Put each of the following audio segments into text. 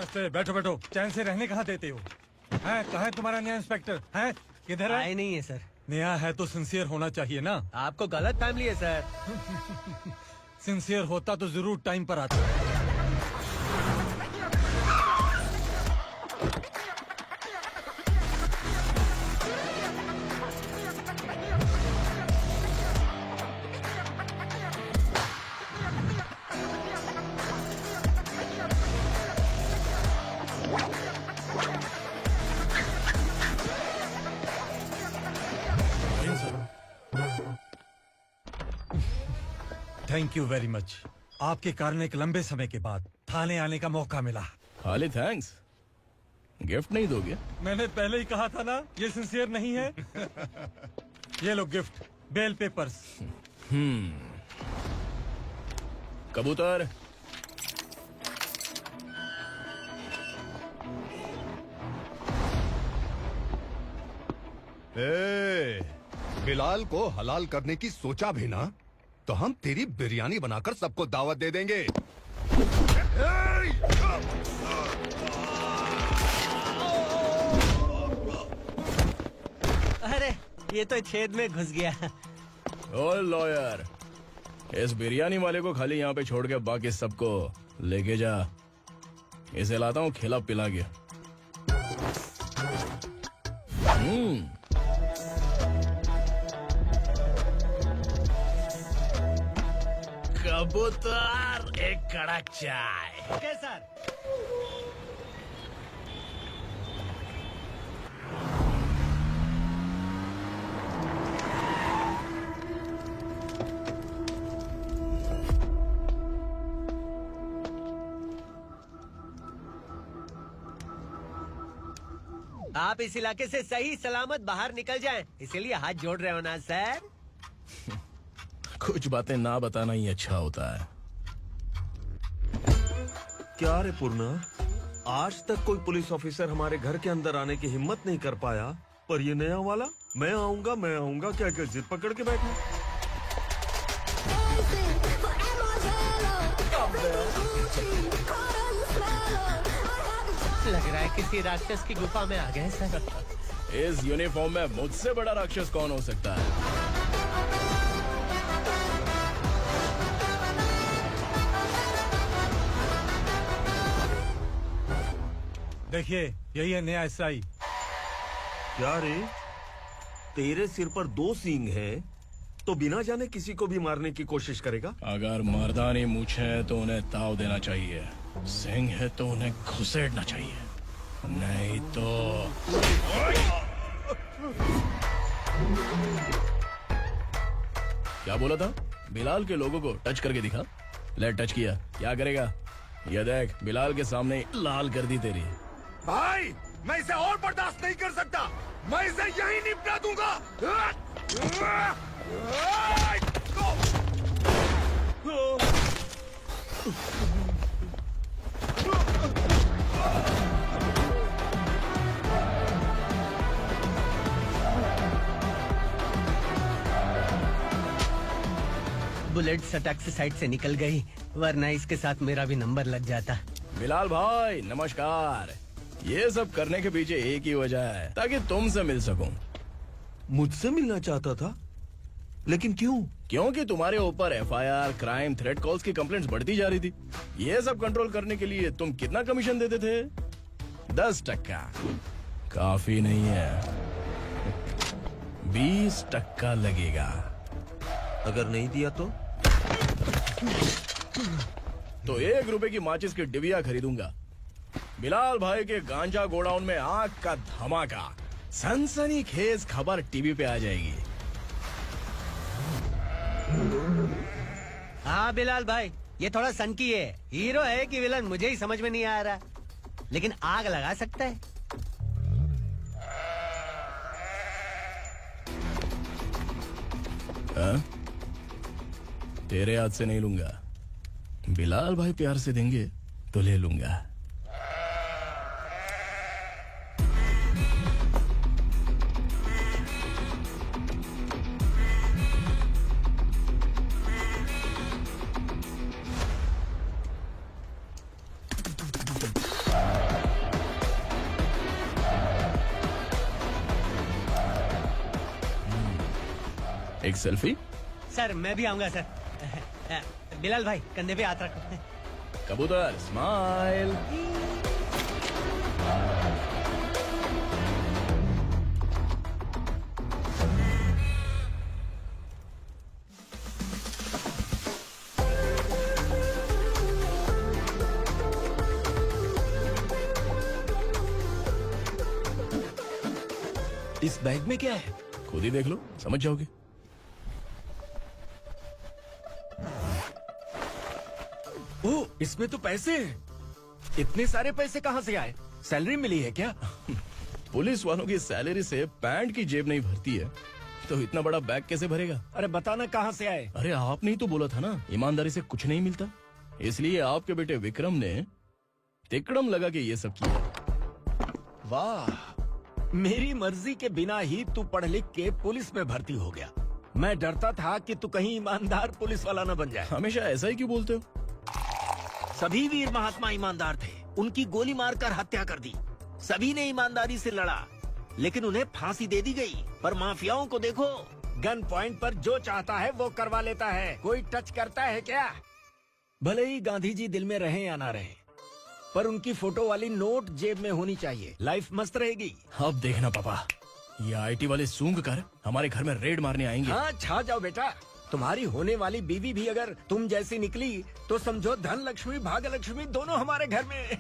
नमस्ते, बैठो बैठो। चैन से रहने कहाँ देते हो? हैं, कहाँ है तुम्हारा नया इंस्पेक्टर? हैं, किधर है? आए नहीं है सर। नया है तो सिंसियर होना चाहिए ना। आपको गलत फैमिली है सर। सिंसियर होता तो जरूर टाइम पर आता। Thank you very much. आपके कारण एक लंबे समय के बाद थाने आने का मौका मिला। खाली थैंक्स, गिफ्ट नहीं दोगे? मैंने पहले ही कहा था ना, ये सिंसियर नहीं है। ये लो गिफ्ट, बेल पेपर्स। कबूतर। बिलाल को हलाल करने की सोचा भी ना तो हम तेरी बिरयानी बनाकर सबको दावत दे देंगे। अरे ये तो छेद में घुस गया। ओ लॉयर, इस बिरयानी वाले को खाली यहाँ पे छोड़ के बाकी सबको लेके जा। इसे लाता हूँ खिला पिला के। कबूतर, एक कड़क चाय। Okay sir. आप इस इलाके से सही सलामत बाहर निकल जाएं, इसीलिए हाथ जोड़ रहे हो ना सर। कुछ बातें ना बताना ही अच्छा होता है। क्या रे पूर्णा, आज तक कोई पुलिस ऑफिसर हमारे घर के अंदर आने की हिम्मत नहीं कर पाया, पर ये नया वाला मैं आऊंगा क्या क्या जिद पकड़ के बैठा। लग रहा है किसी राक्षस की गुफा में आ गए सर। इस यूनिफॉर्म में मुझसे बड़ा राक्षस कौन हो सकता है? देखिए, यही है नया एसआई। क्या रे, तेरे सिर पर 2 सींग है तो बिना जाने किसी को भी मारने की कोशिश करेगा? अगर मर्दानी मूछें है तो उन्हें ताव देना चाहिए, सिंह है तो उन्हें घुसेड़ना चाहिए, नहीं तो। क्या बोला था? बिलाल के लोगों को टच करके दिखा। ले टच किया, क्या करेगा? ये देख, बिलाल के सामने लाल कर दी तेरी। भाई, मैं इसे और बर्दाश्त नहीं कर सकता। मैं इसे यहीं निपटा दूंगा। बुलेट सटक से साइड से निकल गई, वरना इसके साथ मेरा भी नंबर लग जाता। बिलाल भाई नमस्कार। ये सब करने के पीछे एक ही वजह है, ताकि तुमसे मिल सकूं। मुझसे मिलना चाहता था, लेकिन क्यों? क्योंकि तुम्हारे ऊपर एफआईआर, क्राइम, थ्रेट कॉल्स की कंप्लेंट्स बढ़ती जा रही थी। ये सब कंट्रोल करने के लिए तुम कितना कमीशन देते थे? 10%। काफी नहीं है, 20% लगेगा। अगर नहीं दिया तो 1 रुपए की माचिस की डिबिया खरीदूंगा। बिलाल भाई के गांजा गोडाउन में आग का धमाका, सनसनीखेज खबर टीवी पे आ जाएगी। हाँ बिलाल भाई, ये थोड़ा सनकी है। हीरो है कि विलन मुझे ही समझ में नहीं आ रहा, लेकिन आग लगा सकता है। तेरे हाथ से नहीं लूंगा, बिलाल भाई प्यार से देंगे तो ले लूंगा। एक सेल्फी। सर मैं भी आऊंगा सर। बिलाल भाई कंधे पे हाथ रखो। कबूतर स्माइल। इस बैग में क्या है? खुद ही देख लो, समझ जाओगे। ओह, इसमें तो पैसे हैं। इतने सारे पैसे कहाँ से आए? सैलरी मिली है क्या? पुलिस वालों की सैलरी से पैंट की जेब नहीं भरती है, तो इतना बड़ा बैग कैसे भरेगा? अरे बताना कहाँ से आए? अरे आपने ही तो बोला था ना, ईमानदारी से कुछ नहीं मिलता। इसलिए आपके बेटे विक्रम ने तिकड़म लगा के ये सब किया। वाह, मेरी मर्जी के बिना ही तू पढ़ लिख के पुलिस में भर्ती हो गया। मैं डरता था कि तू कहीं ईमानदार पुलिस वाला न बन जाए। हमेशा ऐसा ही क्यों बोलते हो? सभी वीर महात्मा ईमानदार थे, उनकी गोली मारकर हत्या कर दी। सभी ने ईमानदारी से लड़ा, लेकिन उन्हें फांसी दे दी गई। पर माफियाओं को देखो, गन पॉइंट पर जो चाहता है वो करवा लेता है। कोई टच करता है क्या? भले ही गांधी जी दिल में रहे या ना रहे, पर उनकी फोटो वाली नोट जेब में होनी चाहिए। लाइफ मस्त रहेगी। अब देखना पापा, ये आईटी वाले सूंघ कर हमारे घर में रेड मारने आएंगे। हाँ, छा जाओ बेटा। तुम्हारी होने वाली बीवी भी अगर तुम जैसी निकली तो समझो धन लक्ष्मी भाग्य लक्ष्मी दोनों हमारे घर में।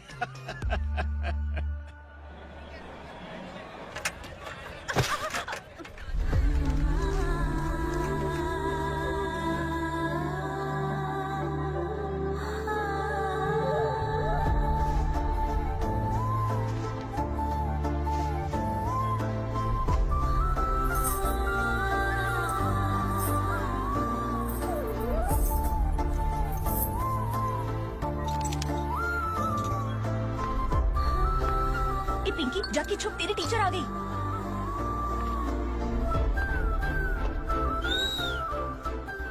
ए पिंकी, जाके छुप, तेरी टीचर आ गई।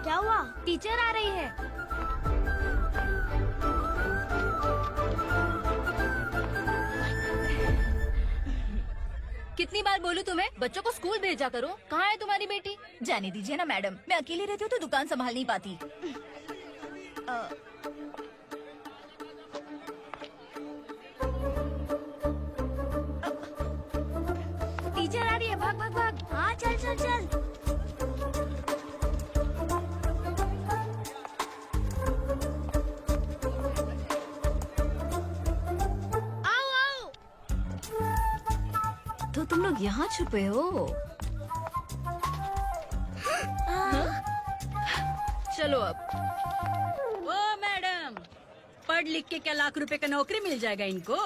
क्या हुआ? टीचर आ रही है। कितनी बार बोलूं तुम्हें, बच्चों को स्कूल भेजा करो। कहाँ है तुम्हारी बेटी? जाने दीजिए ना मैडम, मैं अकेली रहती हूँ तो दुकान संभाल नहीं पाती। टीचर आ रही है, भाग भाग भाग। हाँ चल चल चल। आओ आओ। तो तुम लोग यहाँ छुपे हो? चलो अब। ओ मैडम, पढ़ लिख के क्या लाख रुपए का नौकरी मिल जाएगा इनको?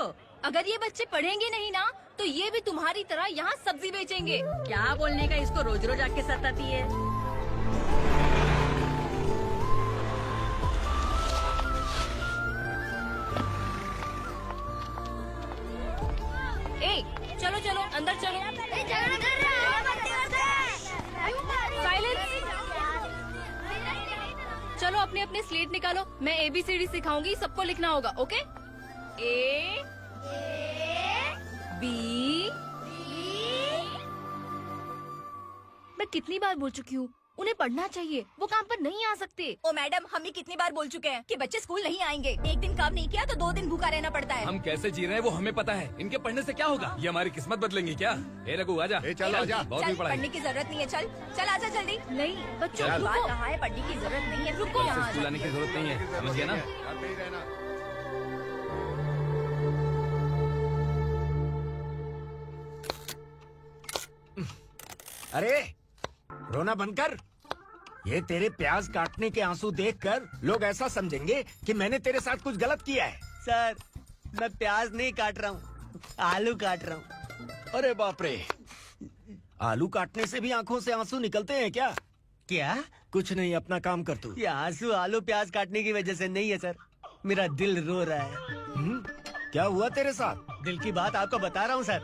अगर ये बच्चे पढ़ेंगे नहीं ना, तो ये भी तुम्हारी तरह यहाँ सब्जी बेचेंगे। क्या बोलने का, इसको रोज रोज आके सताती है। ए, चलो चलो अंदर चलो। साइलेंस। चलो अपने अपने स्लेट निकालो, मैं ABCD सिखाऊंगी, सबको लिखना होगा। ओके? A B। मैं कितनी बार बोल चुकी हूँ, उन्हें पढ़ना चाहिए, वो काम पर नहीं आ सकते। ओ मैडम, हम भी कितनी बार बोल चुके हैं कि बच्चे स्कूल नहीं आएंगे। एक दिन काम नहीं किया तो 2 दिन भूखा रहना पड़ता है। हम कैसे जी रहे हैं वो हमें पता है, इनके पढ़ने से क्या होगा? ये हमारी किस्मत बदलेंगे क्या? ए रघु आजा। चल आजा। बहुत भी चल, पढ़ाई। पढ़ने की जरूरत नहीं है। चल चल आजा जल्दी। नहीं बच्चों, चल। बात रुको। कहा है, पढ़ने की जरूरत नहीं है। रुको। यहाँ स्कूल आने की जरूरत नहीं है, समझ गया ना? घर पे ही रहना। अरे रोना बंद कर। ये तेरे प्याज काटने के आंसू देखकर लोग ऐसा समझेंगे कि मैंने तेरे साथ कुछ गलत किया है। सर मैं प्याज नहीं काट रहा हूँ, आलू काट रहा हूँ। अरे बाप रे, आलू काटने से भी आंखों से आंसू निकलते हैं क्या? क्या? कुछ नहीं, अपना काम कर तू। ये आंसू आलू प्याज काटने की वजह से नहीं है सर, मेरा दिल रो रहा है। क्या हुआ तेरे साथ? दिल की बात आपको बता रहा हूँ सर।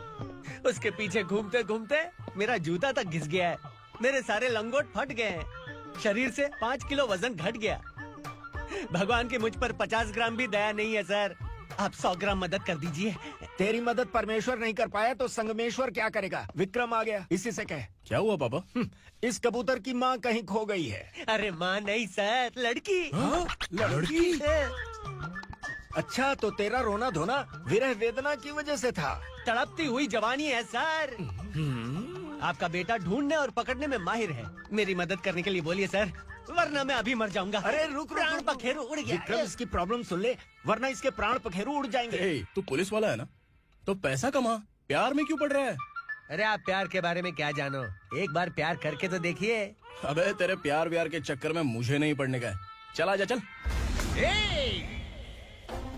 उसके पीछे घूमते घूमते मेरा जूता तक घिस गया है, मेरे सारे लंगोट फट गए हैं, शरीर से 5 किलो वजन घट गया। भगवान की मुझ पर 50 ग्राम भी दया नहीं है सर। आप 100 ग्राम मदद कर दीजिए। तेरी मदद परमेश्वर नहीं कर पाया तो संगमेश्वर क्या करेगा? विक्रम आ गया, इसी से कह। क्या हुआ पापा? इस कबूतर की माँ कहीं खो गई है। अरे माँ नहीं सर, लड़की। लड़की? अच्छा, तो तेरा रोना धोना विरह वेदना की वजह से था। तड़पती हुई जवानी है सर। आपका बेटा ढूंढने और पकड़ने में माहिर है। मेरी मदद करने के लिए बोलिए सर, वरना मैं अभी मर जाऊंगा। अरे रुक प्राण पखेरु उड़ गया। विक्रम, इसकी प्रॉब्लम सुन ले, वरना इसके प्राण पखेरु उड़ जाएंगे। ए, तू पुलिस वाला है ना, तो पैसा कमा, प्यार में क्यों पड़ रहा है? अरे आप प्यार के बारे में क्या जानो, एक बार प्यार करके तो देखिए। अबे तेरे प्यार व्यार के चक्कर में मुझे नहीं पड़ने का है। चला जा, चल।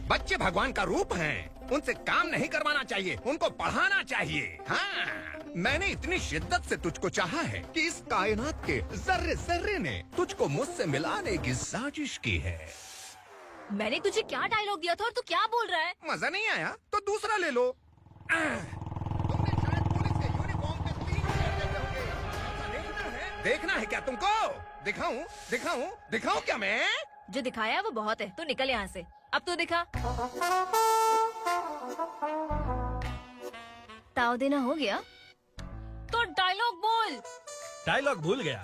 बच्चे भगवान का रूप हैं, उनसे काम नहीं करवाना चाहिए, उनको पढ़ाना चाहिए। हाँ, मैंने इतनी शिद्दत से तुझको चाहा है कि इस कायनात के जर्रे जर्रे ने तुझको मुझसे मिलाने की साजिश की है। मैंने तुझे क्या डायलॉग दिया था और तू क्या बोल रहा है? मजा नहीं आया तो दूसरा ले लो। तुमने शायद पुलिस के यूनिफॉर्म पे 3 पैर देखे होंगे। देखना है क्या तुमको? दिखाऊं दिखाऊं दिखाऊं क्या मैं? जो दिखाया वो बहुत है, तू निकल यहाँ से। अब तू दिखा। ताव देना हो गया तो डायलॉग बोल। डायलॉग भूल गया।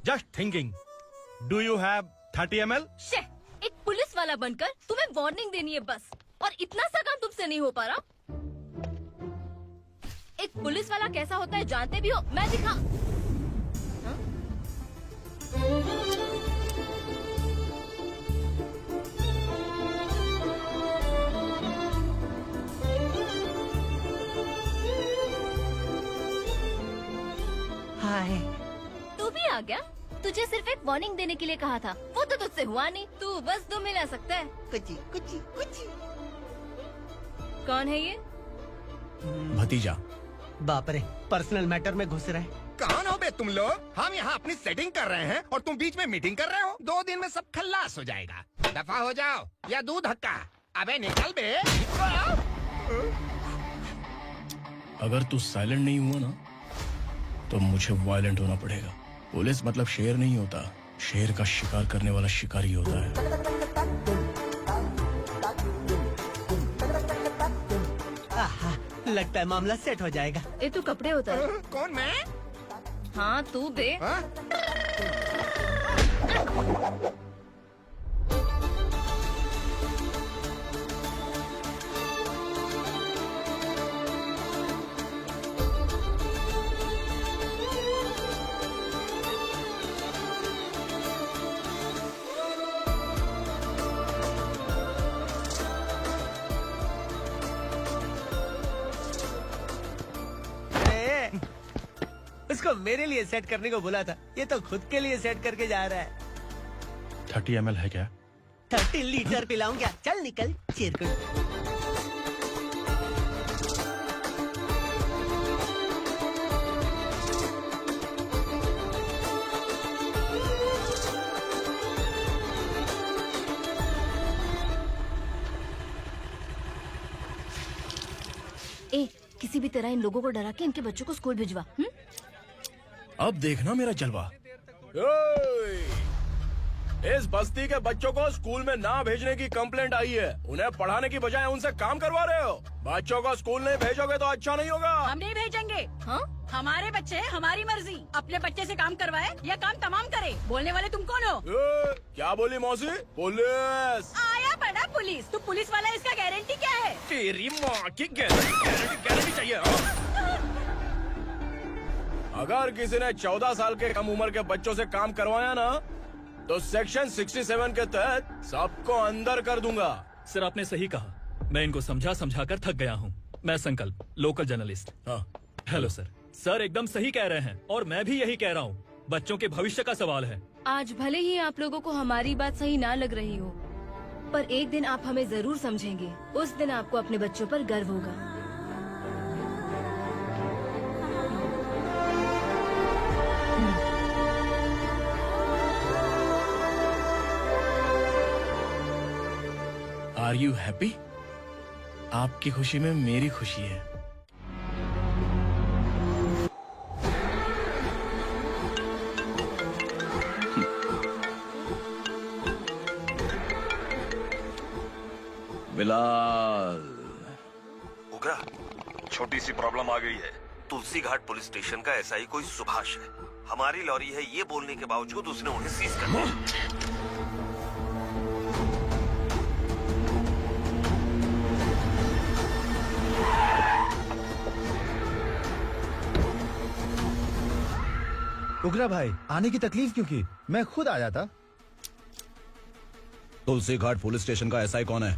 Just thinking. Do you have 30 ml? शे, एक पुलिस वाला बनकर तुम्हें वार्निंग देनी है बस, और इतना सा काम तुमसे नहीं हो पा रहा। एक पुलिस वाला कैसा होता है जानते भी हो? मैं दिखा। हाय, तू भी आ गया? तुझे सिर्फ एक वार्निंग देने के लिए कहा था, वो तो तुझसे हुआ नहीं। तू बस 2 मिला सकता है। कुछ कुछ। कौन है ये? भतीजा। बाप रे, पर्सनल मैटर में घुस रहे। कौन हो बे तुम लोग? हम यहाँ अपनी सेटिंग कर रहे हैं और तुम बीच में मीटिंग कर रहे हो। 2 दिन में सब खल्लास हो जाएगा। दफा हो जाओ या दूध हक्का। अबे निकल बे। अगर तू साइलेंट नहीं हुआ ना तो मुझे वायलेंट होना पड़ेगा। पुलिस मतलब शेर नहीं होता, शेर का शिकार करने वाला शिकारी होता है। आहा, लगता है मामला सेट हो जाएगा। ये तू कपड़े उतार। कौन मैं? हाँ तू बे। हाँ? उसको मेरे लिए सेट करने को बोला था, ये तो खुद के लिए सेट करके जा रहा है। 30 ml है क्या? 30 लीटर पिलाऊं क्या? चल निकल चिरकुट। ए, किसी भी तरह इन लोगों को डरा के इनके बच्चों को स्कूल भिजवा। अब देखना मेरा जलवा। इस बस्ती के बच्चों को स्कूल में ना भेजने की कंप्लेंट आई है। उन्हें पढ़ाने की बजाय उनसे काम करवा रहे हो। बच्चों को स्कूल नहीं भेजोगे तो अच्छा नहीं होगा। हम नहीं भेजेंगे। हाँ? हमारे बच्चे हमारी मर्जी। अपने बच्चे से काम करवाए या काम तमाम करे। बोलने वाले तुम कौन हो? क्या बोली मौसी? पुलिस आया बड़ा पुलिस। तू पुलिस वाला, इसका गारंटी क्या है? तेरी माँ की गारंटी चाहिए। अगर किसी ने 14 साल के कम उम्र के बच्चों से काम करवाया ना तो सेक्शन 67 के तहत सबको अंदर कर दूंगा। सर आपने सही कहा। मैं इनको समझा समझा कर थक गया हूँ। मैं संकल्प, लोकल जर्नलिस्ट। हाँ। Hello sir. सर एकदम सही कह रहे हैं और मैं भी यही कह रहा हूँ। बच्चों के भविष्य का सवाल है। आज भले ही आप लोगों को हमारी बात सही ना लग रही हो, पर एक दिन आप हमें जरूर समझेंगे। उस दिन आपको अपने बच्चों पर गर्व होगा। Are you happy? आपकी खुशी में मेरी खुशी है। बिलाल। उगरा, छोटी सी प्रॉब्लम आ गई है। तुलसी घाट पुलिस स्टेशन का एसआई कोई सुभाष है। हमारी लॉरी है ये बोलने के बावजूद उसने उन्हें सीज कर दिया। उगरा भाई, आने की तकलीफ क्यों की? मैं खुद आ जाता। तुलसी घाट पुलिस स्टेशन का एसआई कौन है?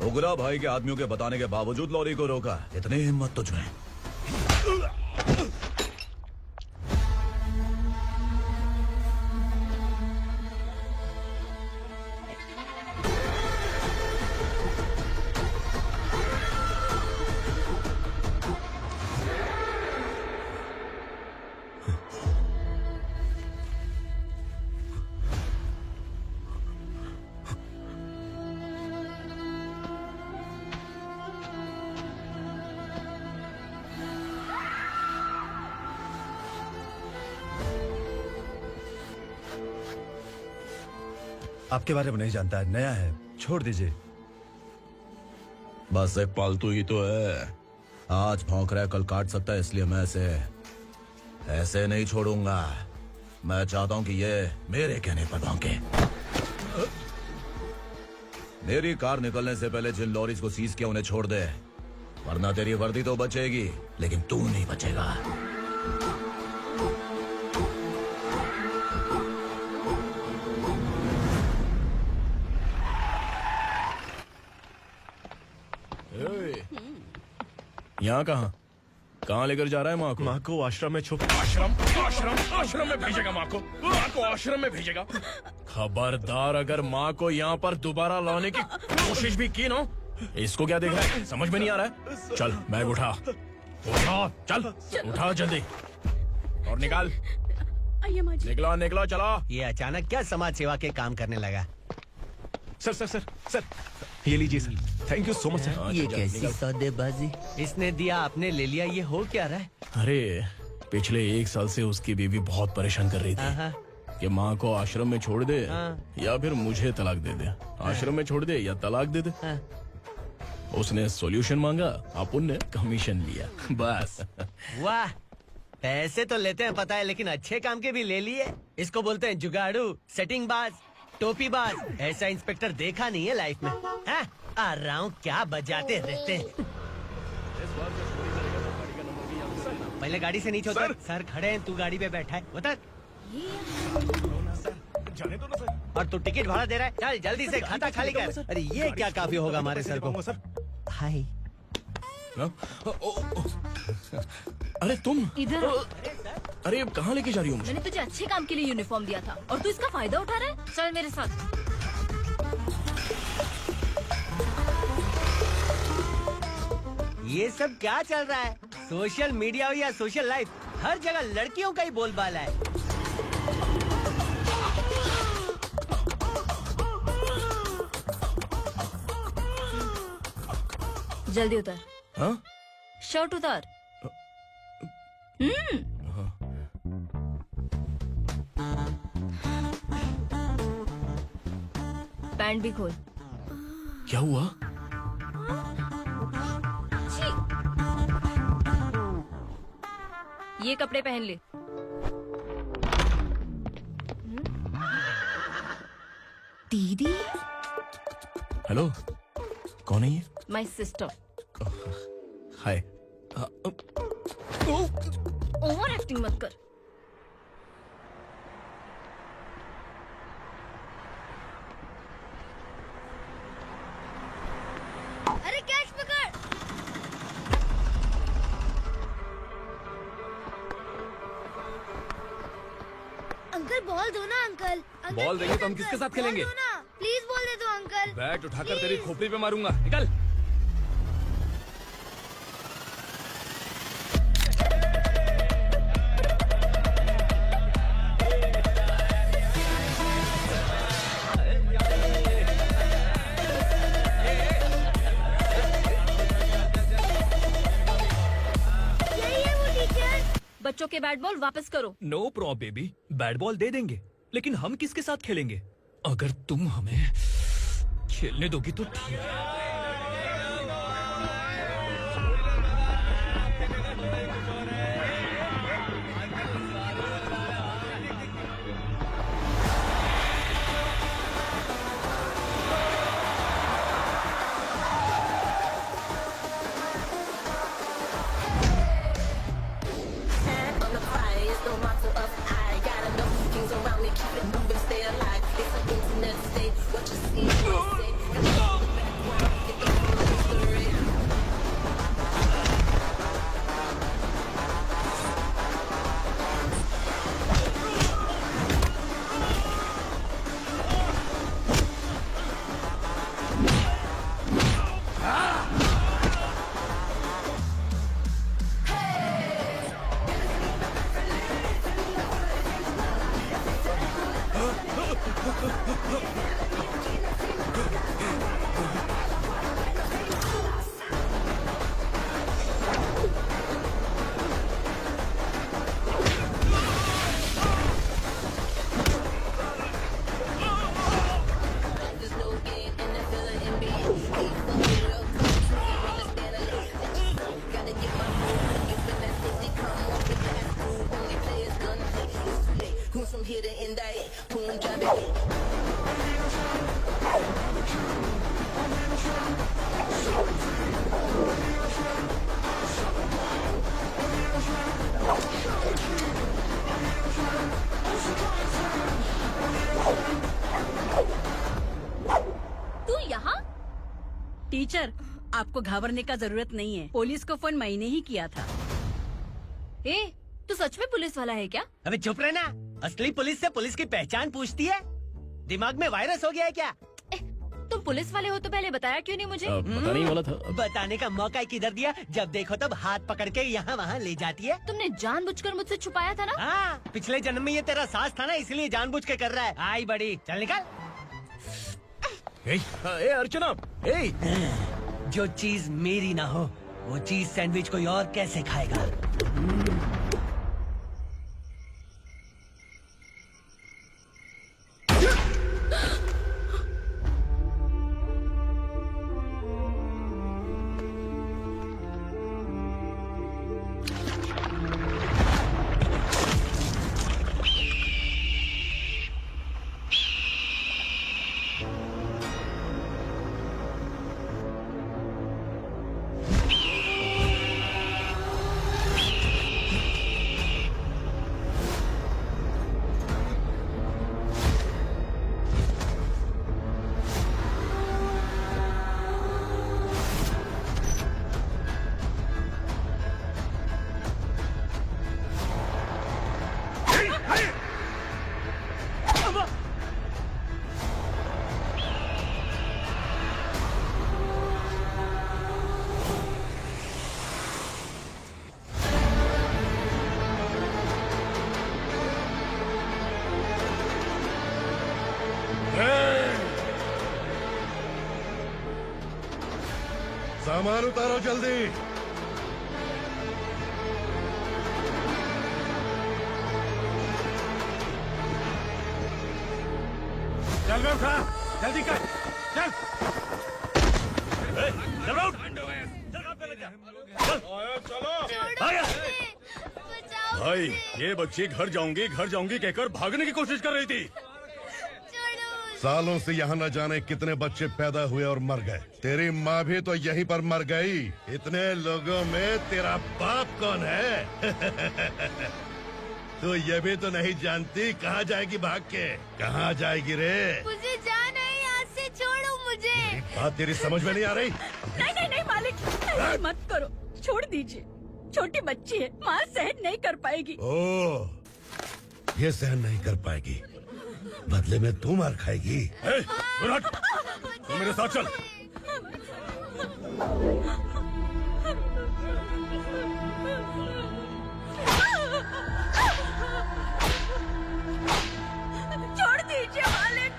उगरा भाई के आदमियों के बताने के बावजूद लॉरी को रोका। इतनी हिम्मत तुझमें? आपके बारे में नहीं जानता है, नया है, छोड़ दीजिए। बस एक पालतू ही तो है। आज भौंक रहा है, कल काट सकता है, इसलिए मैं ऐसे नहीं छोड़ूंगा। मैं चाहता हूं कि ये मेरे कहने पर भौंके। मेरी कार निकलने से पहले जिन लॉरीज को सीज किया उन्हें छोड़ दे, वरना तेरी वर्दी तो बचेगी लेकिन तू नहीं बचेगा। यहाँ कहाँ लेकर जा रहा है माँ को? माँ को आश्रम में आश्रम में भेजेगा। माँ को आश्रम में भेजेगा। खबरदार, अगर माँ को यहाँ पर दोबारा लाने की कोशिश भी की ना, इसको क्या देख रहा है? समझ में नहीं आ रहा है? चल बैग उठा, चल उठा जल्दी और निकाल। निकला चला। ये अचानक क्या समाज सेवा के काम करने लगा? सर ये लीजिए sir. Thank you so much sir. ये कैसी सौदेबाजी? इसने दिया, आपने ले लिया, ये हो क्या रहा है? अरे पिछले 1 साल से उसकी बीवी बहुत परेशान कर रही थी कि माँ को आश्रम में छोड़ दे या फिर मुझे तलाक दे दे। आश्रम में छोड़ दे या तलाक दे दे। उसने सॉल्यूशन मांगा, अपन ने कमीशन लिया, बस। वाह, पैसे तो लेते हैं पता है, लेकिन अच्छे काम के भी ले लिए। इसको बोलते हैं जुगाड़ू, सेटिंग बाज, टोपी बाज। ऐसा इंस्पेक्टर देखा नहीं है लाइफ में। आ रहा हूँ, क्या बजाते रहते हैं। पहले गाड़ी से नीचे उतर। सर खड़े हैं, तू गाड़ी पे बैठा है, उतर। और तू टिकट भाड़ा दे रहा है? चल जल्दी से खाता खाली कर। अरे ये क्या काफी होगा हमारे सर को। हाय। अरे तुम इधर। अरे अब कहाँ लेके जा रही हो मुझे? मैंने तुझे अच्छे काम के लिए यूनिफॉर्म दिया था और तू इसका फायदा उठा रहा है। चल मेरे साथ। ये सब क्या चल रहा है? सोशल मीडिया हो या सोशल लाइफ, हर जगह लड़कियों का ही बोलबाला है। जल्दी उतर। हाँ? शर्ट उतार। पैंट भी खोल। क्या हुआ? ये कपड़े पहन ले। दीदी। हेलो, कौन है ये? My sister. Hi. Over acting मत कर। अरे कैच पकड़। अंकल बॉल दो ना अंकल। बॉल देंगे तो हम किसके साथ खेलेंगे? प्लीज बॉल दे दो अंकल। बैट उठाकर तेरी खोपड़ी पे मारूंगा, निकल। बच्चों के बैट बॉल वापस करो। No problem baby, bat ball दे देंगे, लेकिन हम किसके साथ खेलेंगे? अगर तुम हमें खेलने दोगी तो ठीक है। टीचर, आपको घबराने का जरूरत नहीं है। पुलिस को फोन मैंने ही किया था। ए, तू सच में पुलिस वाला है क्या? अबे चुप रहना। असली पुलिस से पुलिस की पहचान पूछती है? दिमाग में वायरस हो गया है क्या? तुम पुलिस वाले हो तो पहले बताया क्यों नहीं मुझे? बताने ही वाला था। बताने का मौका किधर दिया? जब देखो तब हाथ पकड़ के यहाँ वहाँ ले जाती है। तुमने जानबूझकर मुझसे छुपाया था ना? हाँ, पिछले जन्म में ये तेरा सास था ना, इसलिए जानबूझ के कर रहा है। आई बड़ी, चल निकल। ए अर्चना, जो चीज मेरी ना हो वो चीज सैंडविच कोई और कैसे खाएगा? सामान उतारो जल्दी। चल बे उठा, जल्दी कर, चल। भाई, ये बच्ची घर जाऊंगी कहकर भागने की कोशिश कर रही थी। सालों से यहाँ न जाने कितने बच्चे पैदा हुए और मर गए। तेरी माँ भी तो यहीं पर मर गई। इतने लोगों में तेरा बाप कौन है? तो ये भी तो नहीं जानती कहाँ जाएगी भाग के? कहाँ जाएगी रे? मुझे जाना है, यहाँ से छोड़ो मुझे। बात तेरी समझ में नहीं आ रही? नहीं मालिक, ऐसे मत करो, छोड़ दीजिए। छोटी बच्ची है, माँ सहन नहीं कर पाएगी। ओह, ये सहन नहीं कर पाएगी, बदले में तू मार खाएगी। तू मेरे साथ चल। छोड़ दीजिए मालिक।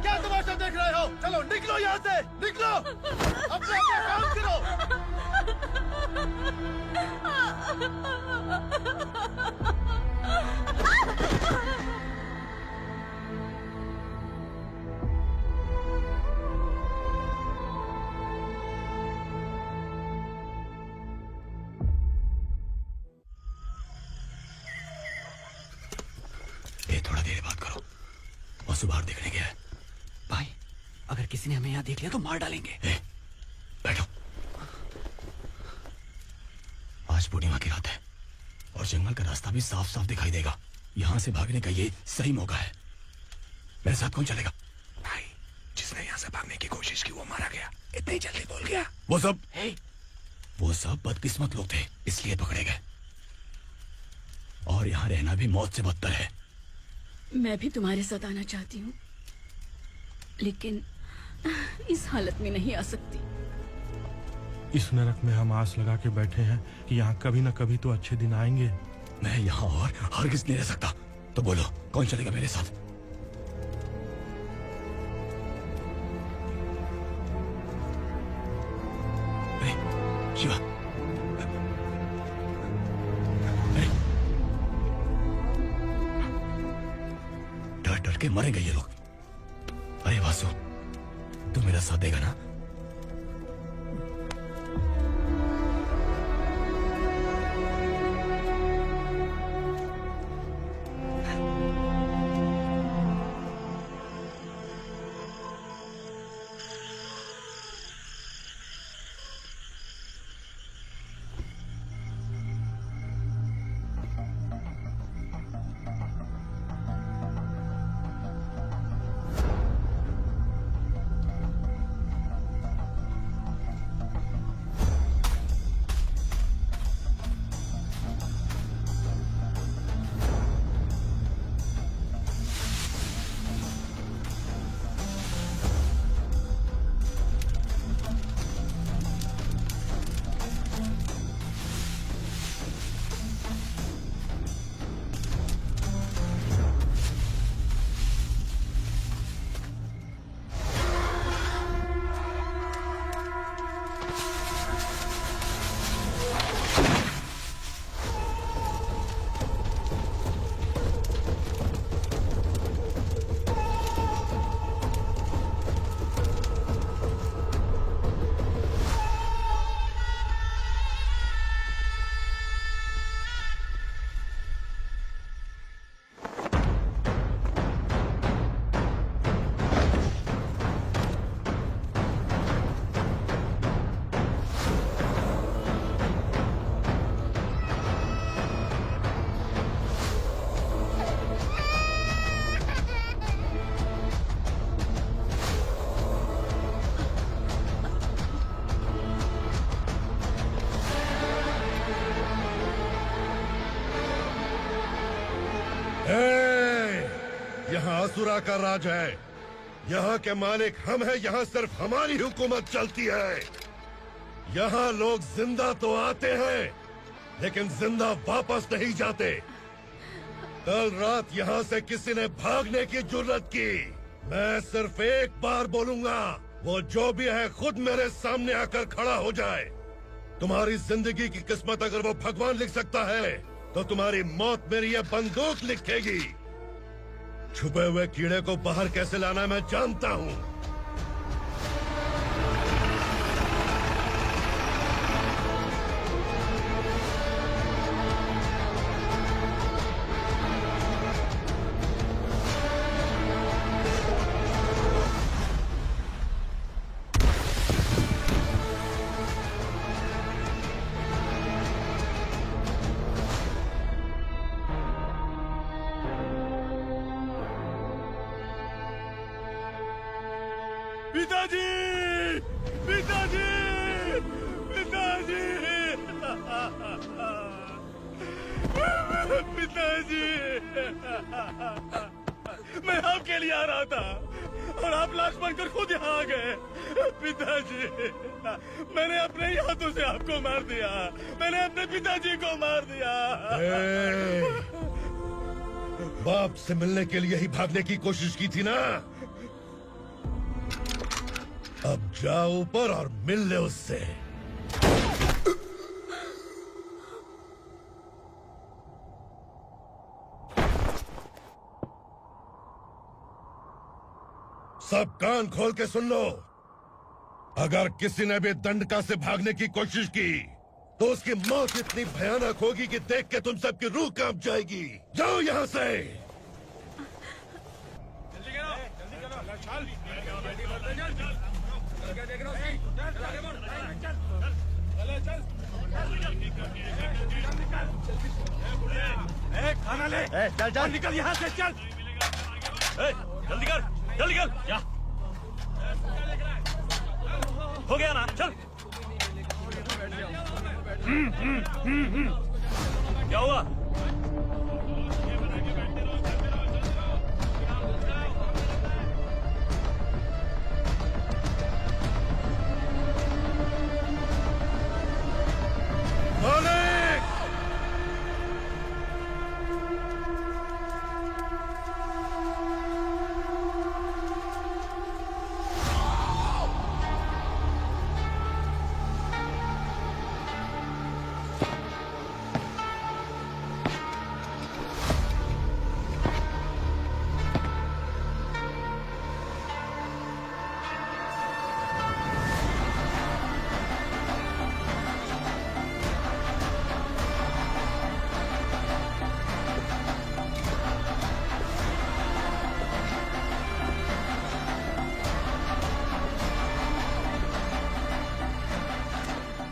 क्या तमाशा देख रहे हो? चलो निकलो यहाँ से, निकलो। अपना काम करो। वासु बाहर देखने गया है। भाई अगर किसी ने हमें यहाँ देख लिया तो मार डालेंगे। बैठो। आज पूर्णिमा की रात है और जंगल का रास्ता भी साफ साफ दिखाई देगा। यहाँ से भागने का ये सही मौका है। मेरे साथ कौन चलेगा? भाई जिसने यहाँ से भागने की कोशिश की वो मारा गया, इतनी जल्दी बोल गया। वो सब बदकिस्मत लोग थे, इसलिए पकड़े गए। और यहाँ रहना भी मौत से बदतर है। मैं भी तुम्हारे साथ आना चाहती हूँ, लेकिन इस हालत में नहीं आ सकती। इस नरक में हम आस लगा के बैठे हैं कि यहाँ कभी न कभी तो अच्छे दिन आएंगे। मैं यहाँ और हरगिज़ नहीं रह सकता। तो बोलो कौन चलेगा मेरे साथ? शिवा, डर डर के मरेंगे ये लोग। अरे वासु, तू मेरा साथ देगा ना? यहाँ असुरा का राज है। यहाँ के मालिक हम हैं। यहाँ सिर्फ हमारी हुकूमत चलती है। यहाँ लोग जिंदा तो आते हैं लेकिन जिंदा वापस नहीं जाते। कल रात यहाँ से किसी ने भागने की जुर्रत की, मैं सिर्फ एक बार बोलूंगा, वो जो भी है खुद मेरे सामने आकर खड़ा हो जाए। तुम्हारी जिंदगी की किस्मत अगर वो भगवान लिख सकता है तो तुम्हारी मौत मेरी ये बंदूक लिखेगी। छुपे हुए कीड़े को बाहर कैसे लाना मैं जानता हूँ। पिताजी, पिताजी, पिताजी, पिताजी, मैं आपके लिए आ रहा था और आप लाश बनकर खुद यहाँ आ गए। पिताजी, मैंने अपने ही हाथों से आपको मार दिया। मैंने अपने पिताजी को मार दिया। बाप से मिलने के लिए ही भागने की कोशिश की थी ना? अब जाओ ऊपर और मिल ले उससे। सब कान खोल के सुन लो। अगर किसी ने भी दंडका से भागने की कोशिश की तो उसकी मौत इतनी भयानक होगी कि देख के तुम सबकी रूह कांप जाएगी। जाओ यहाँ से। खाना ले। चल चल निकल यहाँ से, चल। जल्दी कर, जल्दी कर। क्या हो गया ना? चल। क्या हुआ?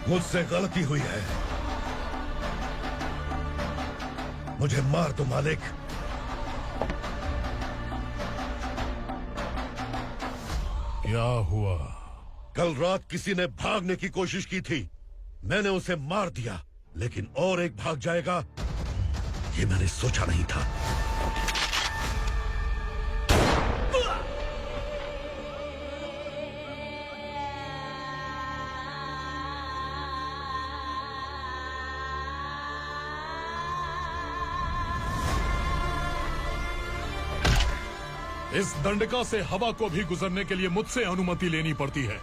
मुझसे गलती हुई है, मुझे मार दो मालिक। क्या हुआ? कल रात किसी ने भागने की कोशिश की थी, मैंने उसे मार दिया, लेकिन और एक भाग जाएगा ये मैंने सोचा नहीं था। इस दंडका से हवा को भी गुजरने के लिए मुझसे अनुमति लेनी पड़ती है।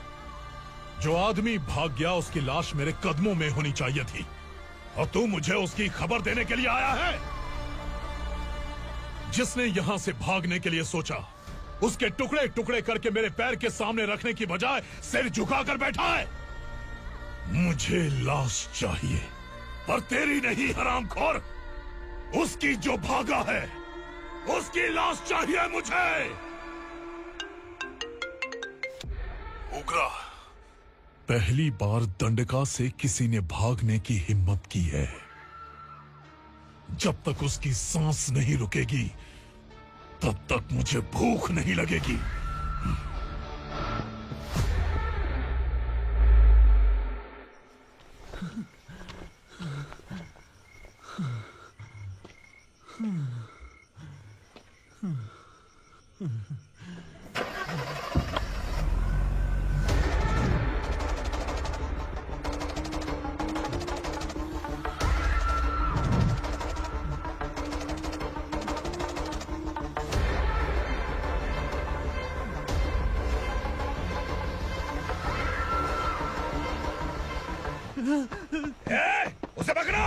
जो आदमी भाग गया उसकी लाश मेरे कदमों में होनी चाहिए थी, और तू मुझे उसकी खबर देने के लिए आया है। जिसने यहां से भागने के लिए सोचा, उसके टुकड़े टुकड़े करके मेरे पैर के सामने रखने की बजाय सिर झुकाकर बैठा है। मुझे लाश चाहिए, पर तेरी नहीं हरामखोर, उसकी जो भागा है उसकी लाश चाहिए मुझे। उग्रा, पहली बार दंडका से किसी ने भागने की हिम्मत की है। जब तक उसकी सांस नहीं रुकेगी तब तक मुझे भूख नहीं लगेगी। उसे पकड़ो।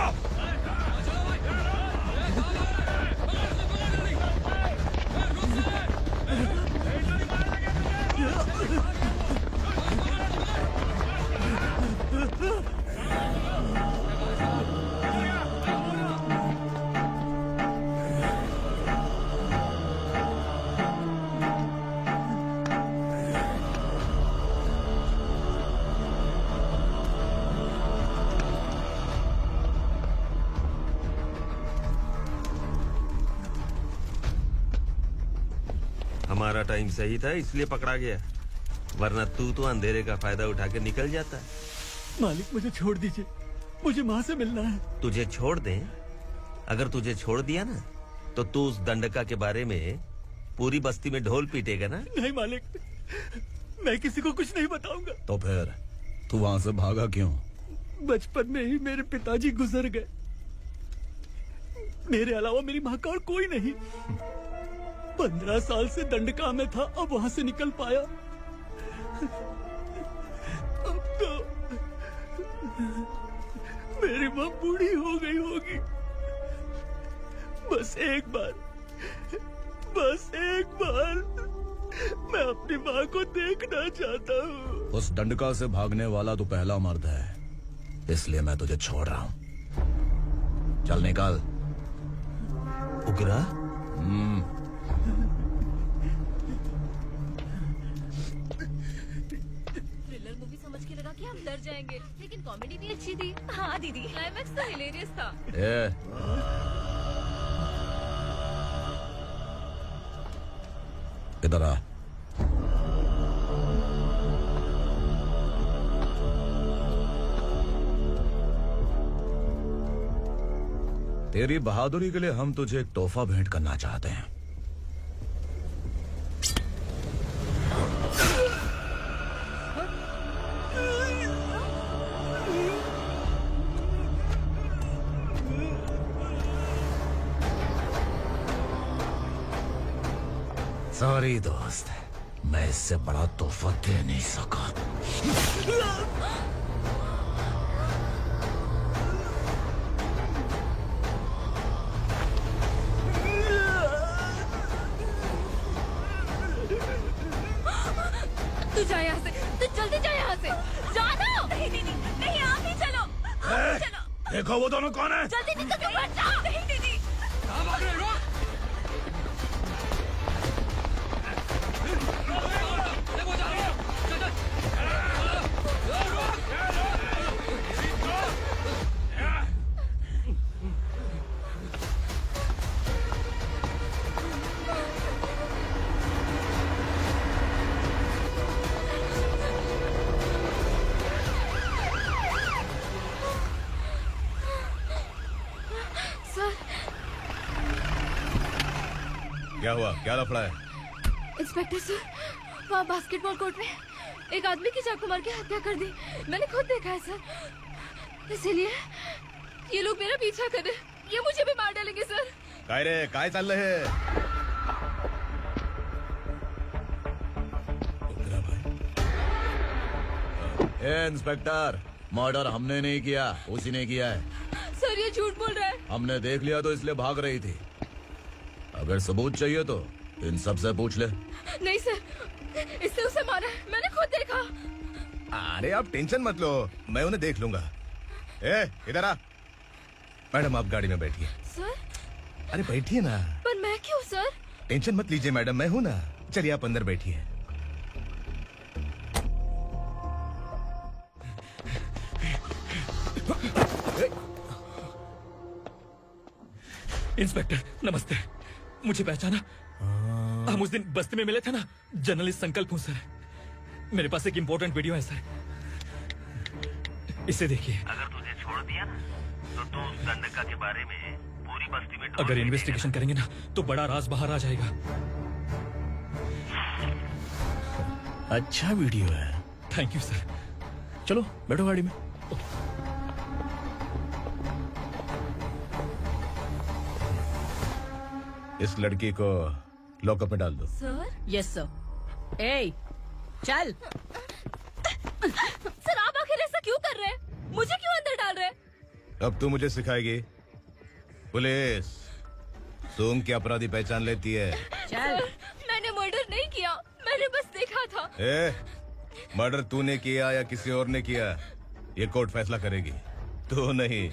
हमारा टाइम सही था इसलिए पकड़ा गया, वरना तू तो अंधेरे का फायदा उठा के निकल जाता। मालिक मुझे छोड़ दीजिए, मुझे माँ से मिलना है। तुझे छोड़ दें? अगर तुझे छोड़ दिया ना तो तू उस दंडका के बारे में पूरी बस्ती में ढोल पीटेगा ना। नहीं मालिक, मैं किसी को कुछ नहीं बताऊंगा। तो फिर तू वहां से भागा क्यों? बचपन में ही मेरे पिताजी गुजर गए, मेरे अलावा मेरी माँ का और कोई नहीं। 15 साल से दंडका में था, अब वहां से निकल पाया। अब तो मेरी माँ बूढ़ी हो गई होगी। बस एक बार मैं अपनी माँ को देखना चाहता हूँ। उस दंडका से भागने वाला तो पहला मर्द है, इसलिए मैं तुझे छोड़ रहा हूँ। चल निकल। उग्रा? मर जाएंगे। लेकिन कॉमेडी भी अच्छी थी। हाँ दीदी, क्लाइमैक्स तो हिलेरियस था। इधर आ। तेरी बहादुरी के लिए हम तुझे एक तोहफा भेंट करना चाहते हैं। सॉरी दोस्त, मैं इससे बड़ा तोहफा दे नहीं सका। तू जा यहाँ से, तू जल्दी जा यहाँ से। जानो। नहीं दीदी, नहीं आप ही चलो। आप ही चलो। देखो वो दोनों कौन है? जल्दी निकल के मत जाओ। नहीं दीदी। कहाँ भाग रहे हो? क्या हुआ? क्या लफड़ा है? इंस्पेक्टर सर, वहाँ बास्केटबॉल कोर्ट में एक आदमी की चाकू मार के हत्या कर दी। मैंने खुद देखा है सर, इसीलिए ये लोग मेरा पीछा कर रहे। ये मुझे भी मार डालेंगे सर। काय रे, काय चाललंय हे? ए इंस्पेक्टर, मर्डर हमने नहीं किया, उसी ने किया है। सर ये झूठ बोल रहा है। हमने देख लिया तो इसलिए भाग रही थी। अगर सबूत चाहिए तो इन सब से पूछ ले। नहीं सर, इसने उसे मारा है, मैंने खुद देखा। अरे आप टेंशन मत लो, मैं उन्हें देख लूंगा। ए इधर आ। मैडम आप गाड़ी में बैठिए। सर? अरे बैठिए ना। पर मैं क्यों सर? टेंशन मत लीजिए मैडम, मैं हूं ना। चलिए आप अंदर बैठिए। इंस्पेक्टर नमस्ते, मुझे पहचाना? हम उस दिन बस्ती में मिले थे ना। जर्नलिस्ट संकल्प हूँ सर। मेरे पास एक इम्पोर्टेंट वीडियो है सर, इसे देखिए। अगर तुझे छोड़ दिया ना तो तू उस दंडका के बारे में पूरी बस्ती में अगर इन्वेस्टिगेशन करेंगे ना तो बड़ा राज बाहर आ जाएगा। अच्छा वीडियो है। Thank you sir. चलो बैठो गाड़ी में। इस लड़की को लॉकअप में डाल दो। सर? Yes sir. ए, चल। सर आप आखिर ऐसा क्यों कर रहे हैं? मुझे क्यों अंदर डाल रहे हैं? अब तू मुझे सिखाएगी? पुलिस सूंघ के अपराधी पहचान लेती है। चल। मैंने मर्डर नहीं किया, मैंने बस देखा था। मर्डर तूने किया या किसी और ने किया, ये कोर्ट फैसला करेगी, तू नहीं।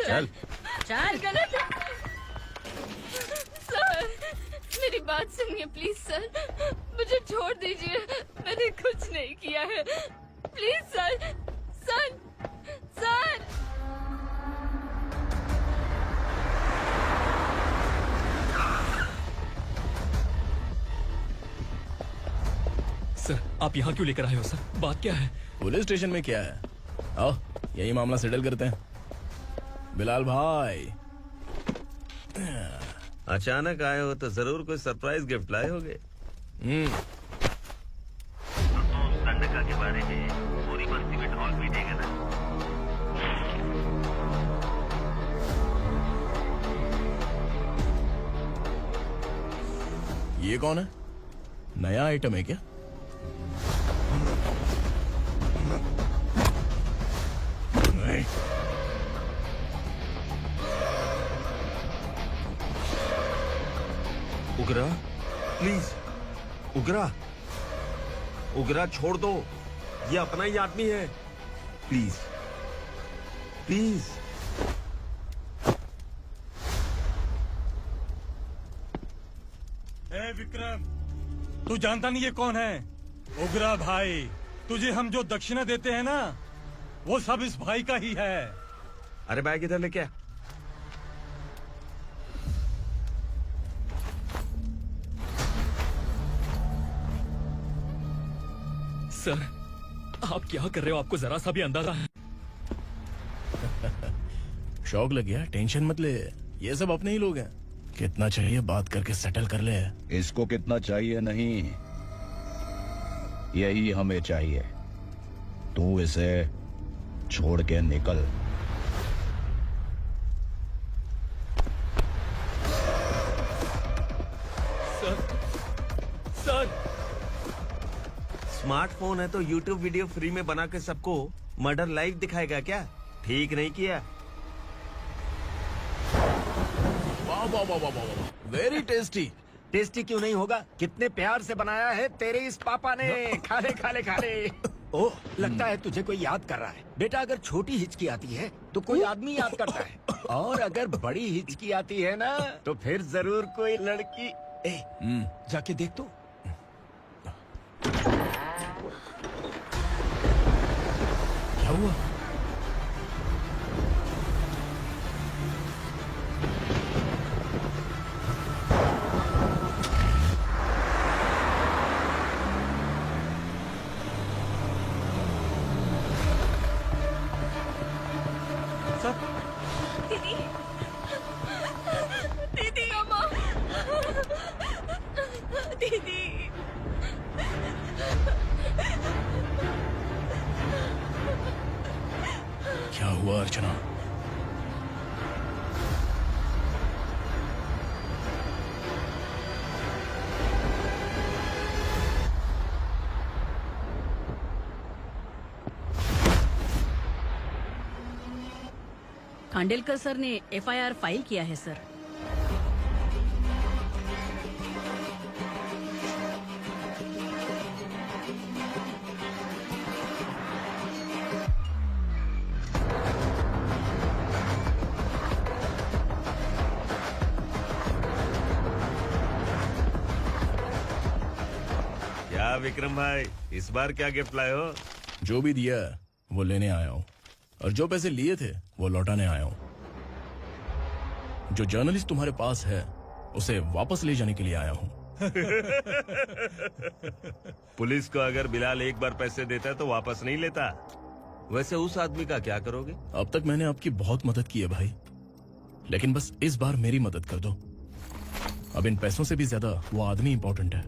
चल चल। गलत है। सर मेरी बात सुनिए प्लीज सर, मुझे छोड़ दीजिए, मैंने कुछ नहीं किया है। Please sir, sir, sir. Sir आप यहाँ क्यों लेकर आए हो सर? बात क्या है? पुलिस स्टेशन में क्या है? आओ यही मामला सेटल करते हैं। बिलाल भाई अचानक आए हो तो जरूर कोई सरप्राइज गिफ्ट लाए होगे। तो उस दंडका के बारे में पूरी बस्ती में ढोल पीटेगा ना। ये कौन है? नया आइटम है क्या? नहीं। उगरा प्लीज, उगरा, उगरा छोड़ दो, ये अपना ही आदमी है। Please please. ए विक्रम, तू जानता नहीं ये कौन है? उगरा भाई, तुझे हम जो दक्षिणा देते हैं ना, वो सब इस भाई का ही है। अरे बैग इधर लेके आ। सर, आप क्या कर रहे हो? आपको जरा सा भी अंदाजा है? शौक लग गया? टेंशन मत ले, ये सब अपने ही लोग हैं। कितना चाहिए बात करके सेटल कर ले। इसको कितना चाहिए नहीं, यही हमें चाहिए। तू इसे छोड़ के निकल। सर, स्मार्टफोन है तो यूट्यूब वीडियो फ्री में बना के सबको मर्डर लाइव दिखाएगा क्या? ठीक नहीं किया। वाह वाह वाह वाह वाह, वेरी टेस्टी। टेस्टी क्यों नहीं होगा? कितने प्यार से बनाया है तेरे इस पापा ने। खा ले खा ले खा ले। ओह, लगता है तुझे कोई याद कर रहा है। बेटा, अगर छोटी हिचकी आती है तो कोई आदमी याद करता है, और अगर बड़ी हिचकी आती है ना तो फिर जरूर कोई लड़की। जाके देख तो। क्या हुआ? दीदी, दीदी, अम्मा, दीदी। क्या हुआ अर्चना? खांडेलकर सर ने एफआईआर फाइल किया है सर। क्या विक्रम भाई, इस बार क्या गिफ्ट लाए हो? जो भी दिया है वो लेने आया हूँ, और जो पैसे लिए थे वो लौटाने आया हूँ। जो जर्नलिस्ट तुम्हारे पास है उसे वापस ले जाने के लिए आया हूँ। पुलिस को अगर बिलाल एक बार पैसे देता है तो वापस नहीं लेता। वैसे उस आदमी का क्या करोगे? अब तक मैंने आपकी बहुत मदद की है भाई, लेकिन बस इस बार मेरी मदद कर दो। अब इन पैसों से भी ज्यादा वो आदमी इंपॉर्टेंट है।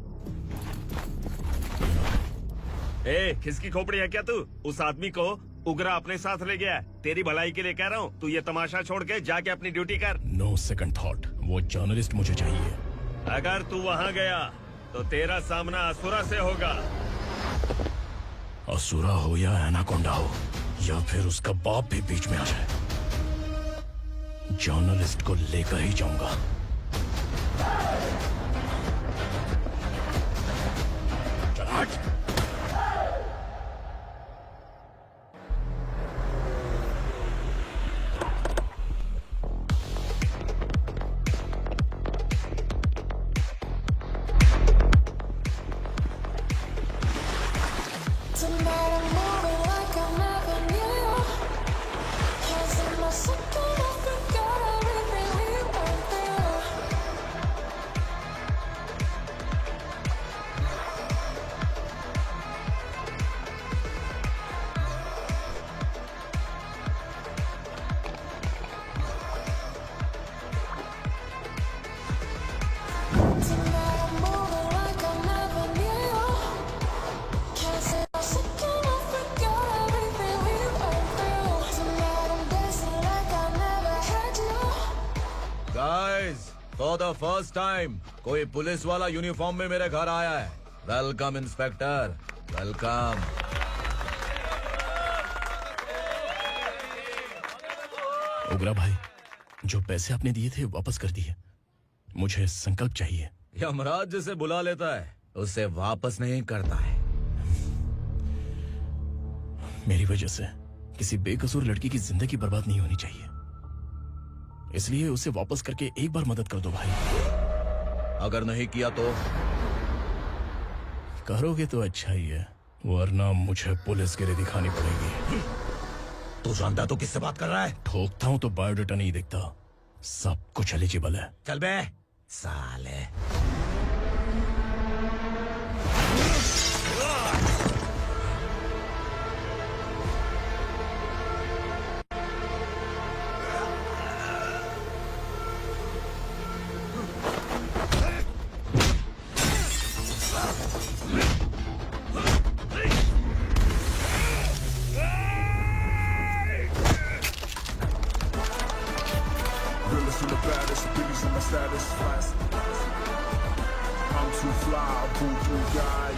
ए, किसकी खोपड़ी है क्या तू? उस आदमी को उगरा अपने साथ ले गया। तेरी भलाई के लिए कह रहा हूँ, तू ये तमाशा छोड़ के जाके अपनी ड्यूटी कर। नो सेकंड थॉट, वो जर्नलिस्ट मुझे चाहिए। अगर तू वहाँ गया तो तेरा सामना असुरा से होगा। असुरा हो या एनाकोंडा हो, या फिर उसका बाप भी बीच में आ जाए, जर्नलिस्ट को लेकर ही जाऊंगा। फॉर द फर्स्ट टाइम कोई पुलिस वाला यूनिफॉर्म में मेरे घर आया है। Welcome inspector, welcome. उगरा भाई, जो पैसे आपने दिए थे वापस कर दिए। मुझे संकल्प चाहिए। यमराज जिसे बुला लेता है उसे वापस नहीं करता है। मेरी वजह से किसी बेकसूर लड़की की जिंदगी बर्बाद नहीं होनी चाहिए, इसलिए उसे वापस करके एक बार मदद कर दो भाई। अगर नहीं किया तो? करोगे तो अच्छा ही है, वरना मुझे पुलिसगिरी दिखानी पड़ेगी। तू जानता तो किससे बात कर रहा है? ठोकता हूँ तो बायोडाटा नहीं दिखता, सब कुछ एलिजिबल है। चल बे साले। Realest and the baddest, biggest and the saddest, fast. I'm too fly, boo-boo guy.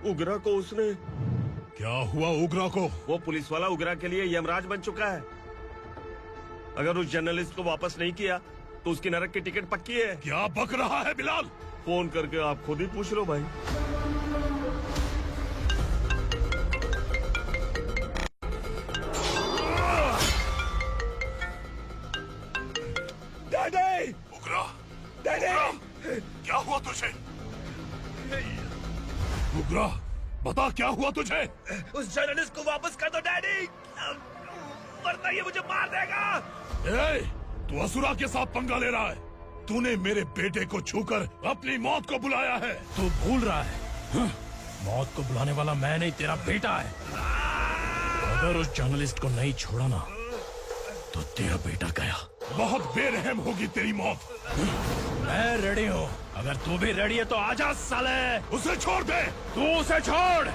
उगरा को उसने क्या हुआ उग्रा को? वो पुलिस वाला उग्रा के लिए यमराज बन चुका है। अगर उस जर्नलिस्ट को वापस नहीं किया तो उसकी नरक की टिकट पक्की है। क्या बक रहा है बिलाल? फोन करके आप खुद ही पूछ लो भाई। डैडी! उग्रा! डैडी! क्या हुआ तुझे? उग्रा, बता क्या हुआ तुझे? उस जर्नलिस्ट को वापस कर दो डैडी, वरना ये मुझे मार देगा। ए, तू असुरा के साथ पंगा ले रहा है। तूने मेरे बेटे को छूकर अपनी मौत को बुलाया है। तू भूल रहा है, मौत को बुलाने वाला मैं नहीं, तेरा बेटा है। अगर उस जर्नलिस्ट को नहीं छोड़ा ना तो तेरा बेटा गया। बहुत बेरहम होगी तेरी मौत। मैं रेडी हूँ, अगर तू भी रेडी है तो आजा साले। उसे छोड़ दे। तू उसे छोड़।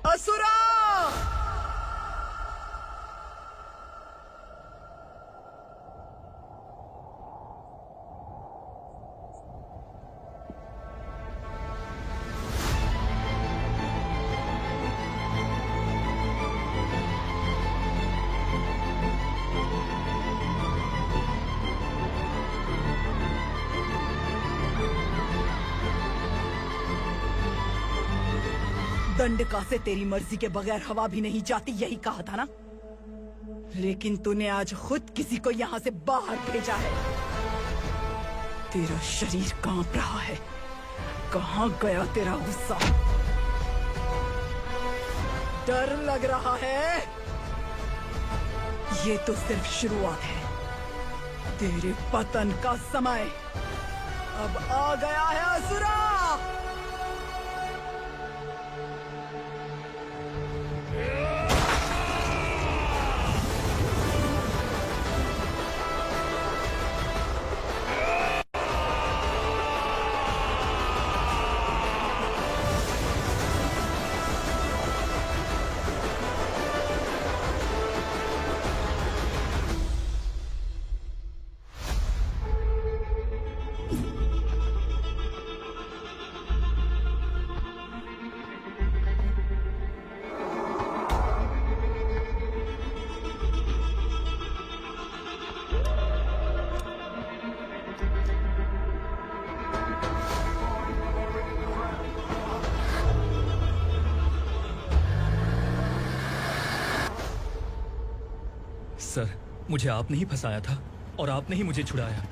असुरा! दंडका से तेरी मर्जी के बगैर हवा भी नहीं जाती, यही कहा था ना? लेकिन तूने आज खुद किसी को यहाँ से बाहर भेजा है। तेरा शरीर कांप रहा है। कहाँ गया तेरा गुस्सा? डर लग रहा है? ये तो सिर्फ शुरुआत है। तेरे पतन का समय अब आ गया है असुरा। सर, मुझे आपने ही फंसाया था और आपने ही मुझे छुड़ाया।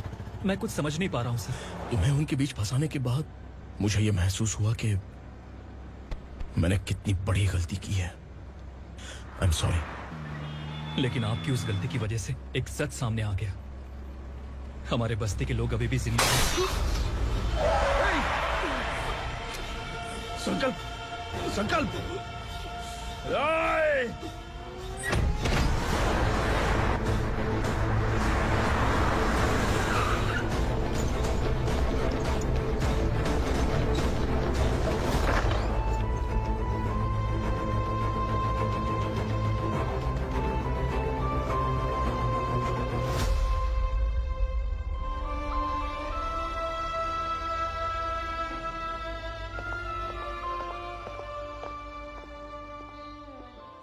मैं कुछ समझ नहीं पा रहा हूँ सर। तुम्हें उनके बीच फंसाने के बाद मुझे ये महसूस हुआ कि मैंने कितनी बड़ी गलती की है। I am sorry. लेकिन आपकी उस गलती की वजह से एक सच सामने आ गया। हमारे बस्ती के लोग अभी भी जिंदा हैं। संकल्प! संकल्प!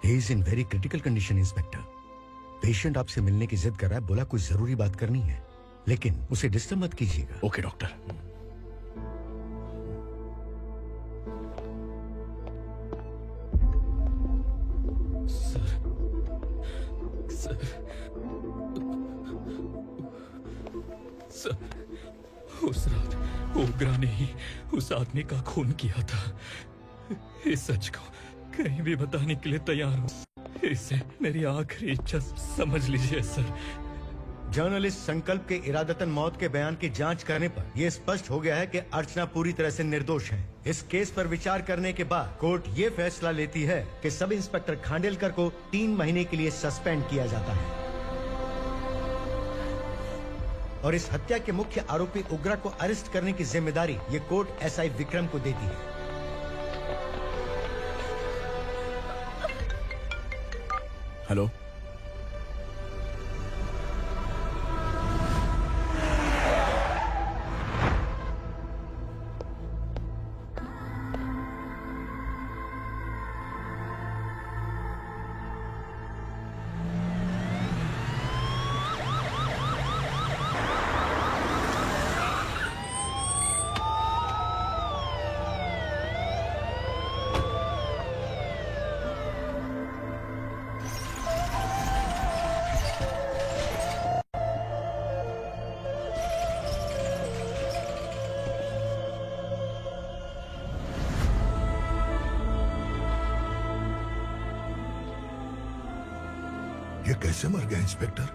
He is in very critical condition, inspector. Patient आपसे मिलने की जिद कर रहा है, बोला कुछ जरूरी बात करनी है, लेकिन उसे डिस्टर्ब मत कीजिएगा। Okay doctor. सर, उस रात ओग्रा ने ही उस आदमी का खून किया था। इस सच को कहीं भी बताने के लिए तैयार हूँ। इसे मेरी आखिरी इच्छा समझ लीजिए सर। जर्नलिस्ट संकल्प के इरादतन मौत के बयान की जांच करने पर यह स्पष्ट हो गया है कि अर्चना पूरी तरह से निर्दोष है। इस केस पर विचार करने के बाद कोर्ट ये फैसला लेती है कि सब इंस्पेक्टर खांडेलकर को 3 महीने के लिए सस्पेंड किया जाता है और इस हत्या के मुख्य आरोपी उग्रा को अरेस्ट करने की जिम्मेदारी ये कोर्ट एसआई विक्रम को देती है। हेलो, ये कैसे मर गया इंस्पेक्टर?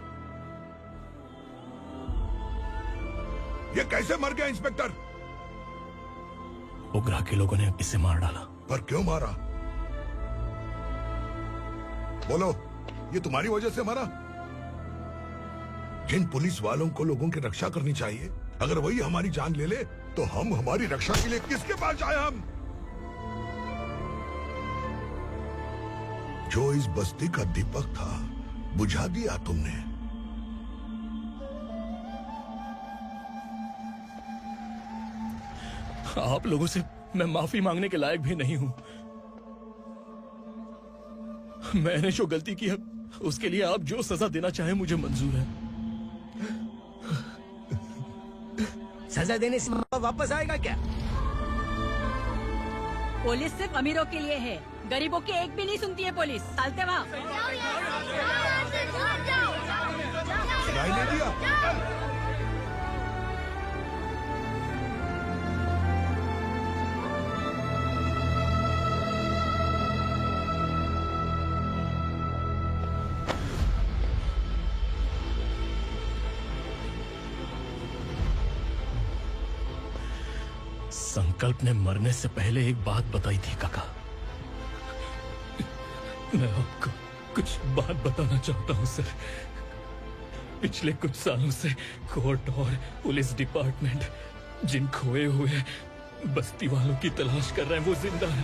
ये कैसे मर गया इंस्पेक्टर? उग्रा के लोगों ने इसे मार डाला। पर क्यों मारा? बोलो, ये तुम्हारी वजह से मरा? जिन पुलिस वालों को लोगों की रक्षा करनी चाहिए, अगर वही हमारी जान ले ले तो हम हमारी रक्षा के लिए किसके पास जाए? हम जो इस बस्ती का दीपक था बुझा दिया तुमने। आप लोगों से मैं माफी मांगने के लायक भी नहीं हूं। मैंने जो गलती की है उसके लिए आप जो सजा देना चाहे मुझे मंजूर है। सजा देने से वापस आएगा क्या? पुलिस सिर्फ अमीरों के लिए है, गरीबों की एक भी नहीं सुनती है पुलिस। चलते वहाँ। सुनाई नहीं दिया? संकल्प ने मरने से पहले एक बात बताई थी काका। मैं आपको कुछ बात बताना चाहता हूं सर। पिछले कुछ सालों से कोर्ट और पुलिस डिपार्टमेंट जिन खोए हुए बस्ती वालों की तलाश कर रहे हैं वो जिंदा है।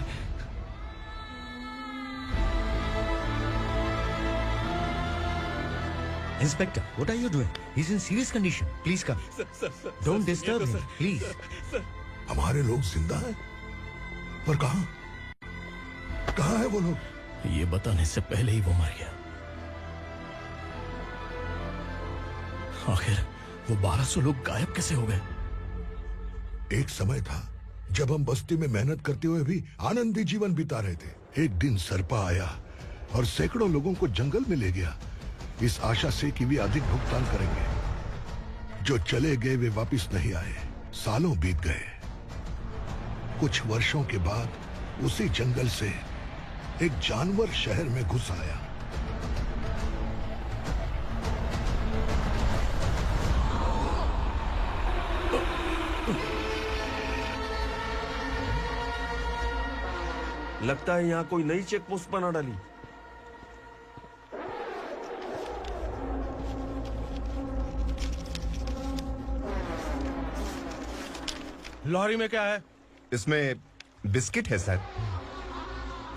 Inspector, what are you doing? He's in serious condition. Please come. Don't disturb him, please. हमारे लोग जिंदा हैं? पर कहां? कहां है वो लोग? ये बताने से पहले ही वो मर गया। आखिर वो 1200 लोग गायब कैसे हो गए? एक समय था जब हम बस्ती में मेहनत करते हुए भी आनंदी जीवन बिता रहे थे। एक दिन सरपा आया और सैकड़ों लोगों को जंगल में ले गया, इस आशा से कि वे अधिक भुगतान करेंगे। जो चले गए वे वापस नहीं आए। सालों बीत गए। कुछ वर्षों के बाद उसी जंगल से एक जानवर शहर में घुस आया। लगता है यहाँ कोई नई चेक पोस्ट बना डाली। लॉरी में क्या है? इसमें बिस्किट है सर।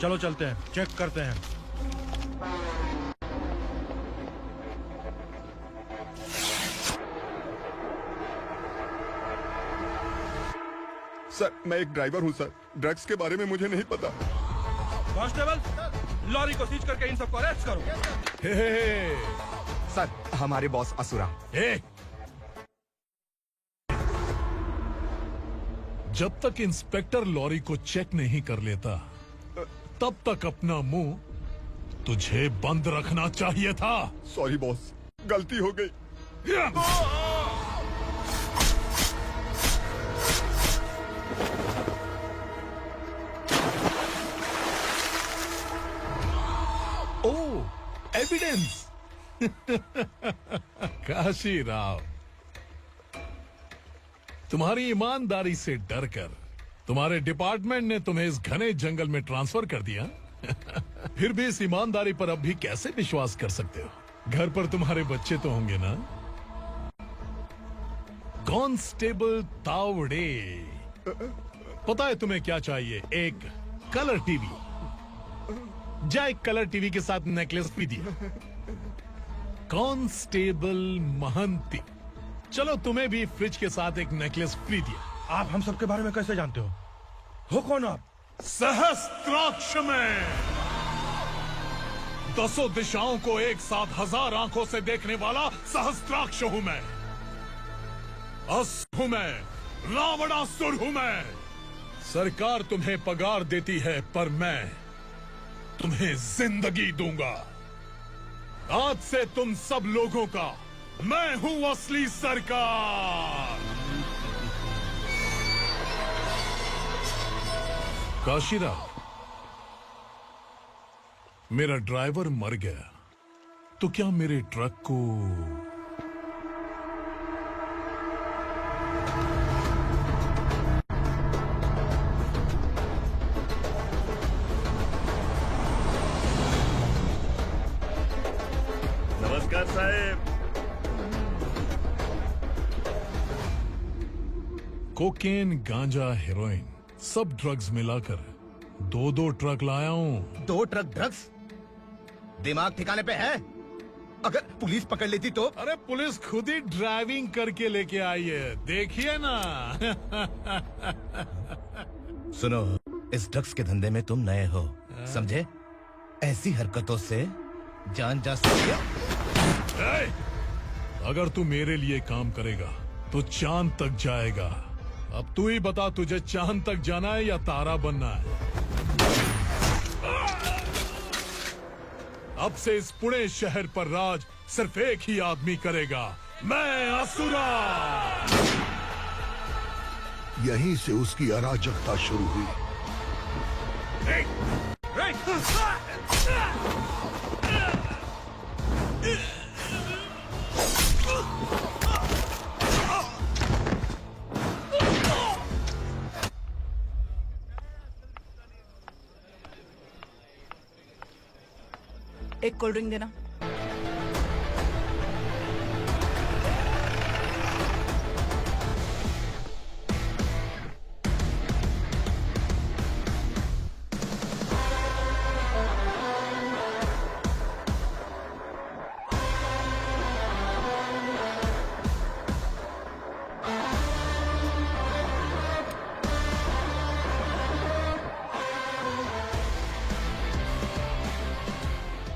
चलो चलते हैं, चेक करते हैं। सर, मैं एक ड्राइवर हूँ सर। ड्रग्स के बारे में मुझे नहीं पता। कांस्टेबल, लॉरी को सीज करके इन सबको अरेस्ट करो। सर, हमारे बॉस असुरा। जब तक इंस्पेक्टर लॉरी को चेक नहीं कर लेता तब तक अपना मुंह तुझे बंद रखना चाहिए था। सॉरी बॉस, गलती हो गई। एविडेंस। काशी राव, तुम्हारी ईमानदारी से डरकर तुम्हारे डिपार्टमेंट ने तुम्हें इस घने जंगल में ट्रांसफर कर दिया। फिर भी इस ईमानदारी पर अब भी कैसे विश्वास कर सकते हो? घर पर तुम्हारे बच्चे तो होंगे ना? कांस्टेबल तावड़े, पता है तुम्हें क्या चाहिए? एक कलर टीवी। जा एक कलर टीवी के साथ नेकलेस भी दिया। कांस्टेबल महंती, चलो तुम्हें भी फ्रिज के साथ एक नेकलेस फ्री दिया। आप हम सबके बारे में कैसे जानते हो कौन आप? सहस्त्राक्ष में 10 दिशाओं को एक साथ 1000 आंखों से देखने वाला सहस्त्राक्ष हूं मैं। असुर हूं मैं, रावणासुर हूं मैं। सरकार तुम्हें पगार देती है, पर मैं तुम्हें जिंदगी दूंगा। आज से तुम सब लोगों का मैं हूं असली सरकार। काशीराव, मेरा ड्राइवर मर गया तो क्या मेरे ट्रक को नमस्कार साहब। कोकेन, गांजा, हेरोइन, सब ड्रग्स मिलाकर 2 ट्रक लाया हूँ। 2 ट्रक ड्रग्स? दिमाग ठिकाने पे है? अगर पुलिस पकड़ लेती तो? अरे पुलिस खुद ही ड्राइविंग करके लेके आई है, देखिए ना। सुनो, इस ड्रग्स के धंधे में तुम नए हो, समझे? ऐसी हरकतों से जान जा सकती है। अगर तू मेरे लिए काम करेगा तो चांद तक जाएगा। अब तू ही बता, तुझे चांद तक जाना है या तारा बनना है? अब से इस पुणे शहर पर राज सिर्फ एक ही आदमी करेगा, मैं असुरा। यहीं से उसकी अराजकता शुरू हुई। एक कोल्ड ड्रिंक देना।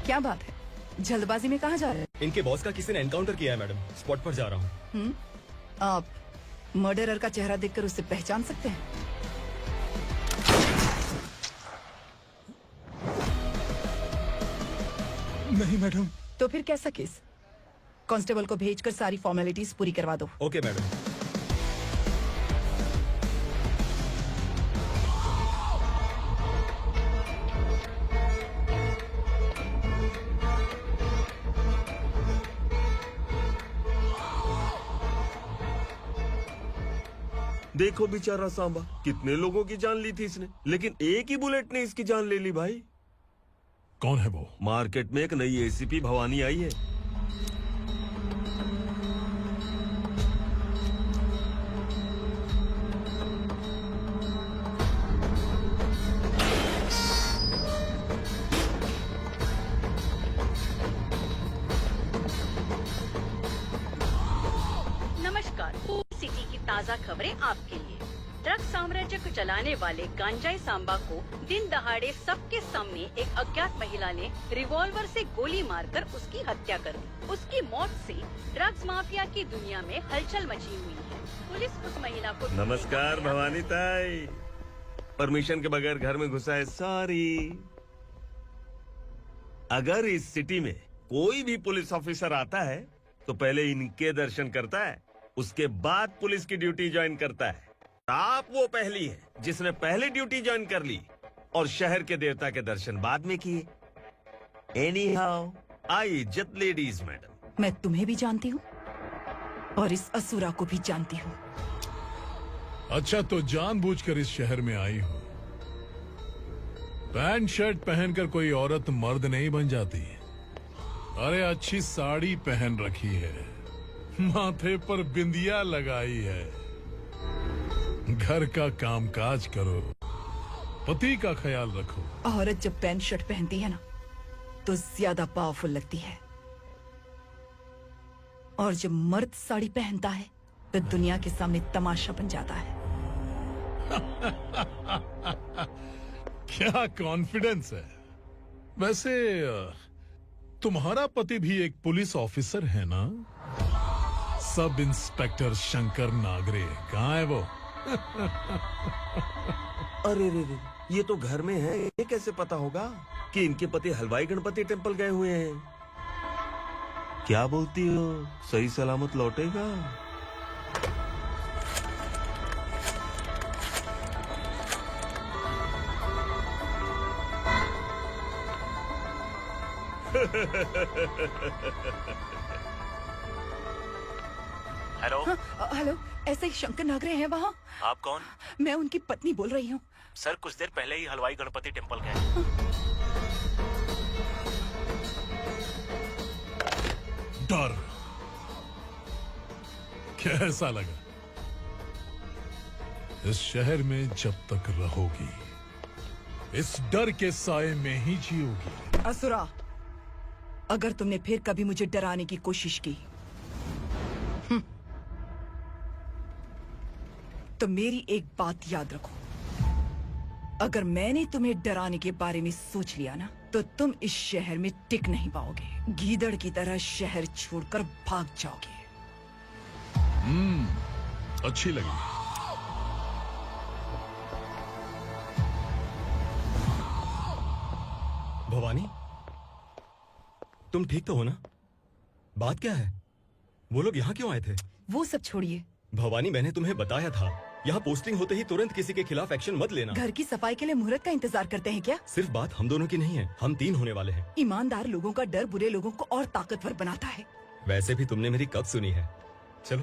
क्या बात है, जल्दबाजी में कहाँ जा रहे हैं? इनके बॉस का किसी ने एनकाउंटर किया है मैडम, स्पॉट पर जा रहा हूँ। आप मर्डरर का चेहरा देखकर उससे पहचान सकते हैं? नहीं मैडम। तो फिर कैसा केस? कांस्टेबल को भेजकर सारी फॉर्मेलिटीज पूरी करवा दो। Okay madam. देखो बेचारा सांबा, कितने लोगों की जान ली थी इसने, लेकिन एक ही बुलेट ने इसकी जान ले ली भाई। कौन है वो? मार्केट में एक नई एसीपी भवानी आई है। नमस्कार, सिटी की ताज़ा खबरें आपके लिए। ड्रग साम्राज्य को चलाने वाले गांजाई सांबा को दिन दहाड़े सबके सामने एक अज्ञात महिला ने रिवॉल्वर से गोली मारकर उसकी हत्या कर दी। उसकी मौत से ड्रग्स माफिया की दुनिया में हलचल मची हुई है। पुलिस उस महिला को नमस्कार भवानी ताई, परमिशन के बगैर घर में घुसा है, सॉरी। अगर इस सिटी में कोई भी पुलिस ऑफिसर आता है तो पहले इनके दर्शन करता है, उसके बाद पुलिस की ड्यूटी ज्वाइन करता है। आप वो पहली है जिसने पहले ड्यूटी ज्वाइन कर ली और शहर के देवता के दर्शन बाद में किए। एनी हाउ आई इज्जत लेडीज मैडम। मैं तुम्हें भी जानती हूँ और इस असुरा को भी जानती हूँ। अच्छा तो जानबूझकर इस शहर में आई हो। पैंट शर्ट पहनकर कोई औरत मर्द नहीं बन जाती। अरे अच्छी साड़ी पहन रखी है, माथे पर बिंदिया लगाई है, घर का कामकाज करो, पति का ख्याल रखो। औरत जब पैंट शर्ट पहनती है ना तो ज्यादा पावरफुल लगती है, और जब मर्द साड़ी पहनता है तो दुनिया के सामने तमाशा बन जाता है। क्या कॉन्फिडेंस है। वैसे तुम्हारा पति भी एक पुलिस ऑफिसर है ना? सब इंस्पेक्टर शंकर नागरे कहाँ है वो? अरे रे रे, ये तो घर में है, ये कैसे पता होगा कि इनके पति हलवाई गणपति टेम्पल गए हुए हैं? क्या बोलती हो, सही सलामत लौटेगा? हेलो। हेलो, ऐसे ही शंकर नागरे हैं वहाँ? आप कौन? मैं उनकी पत्नी बोल रही हूँ। सर कुछ देर पहले ही हलवाई गणपति टेम्पल गए। डर कैसा लगा? इस शहर में जब तक रहोगी इस डर के साए में ही जियोगी। असुरा, अगर तुमने फिर कभी मुझे डराने की कोशिश की तो मेरी एक बात याद रखो, अगर मैंने तुम्हें डराने के बारे में सोच लिया ना तो तुम इस शहर में टिक नहीं पाओगे। गीदड़ की तरह शहर छोड़कर भाग जाओगे। अच्छी लगी। भवानी, तुम ठीक तो हो ना? बात क्या है? वो लोग यहाँ क्यों आए थे? वो सब छोड़िए। भवानी, मैंने तुम्हें बताया था यहाँ पोस्टिंग होते ही तुरंत किसी के खिलाफ एक्शन मत लेना। घर की सफाई के लिए मुहूर्त का इंतजार करते हैं क्या? सिर्फ बात हम दोनों की नहीं है, हम 3 होने वाले हैं। ईमानदार लोगों का डर बुरे लोगों को और ताकतवर बनाता है। वैसे भी तुमने मेरी कब सुनी है। चलो।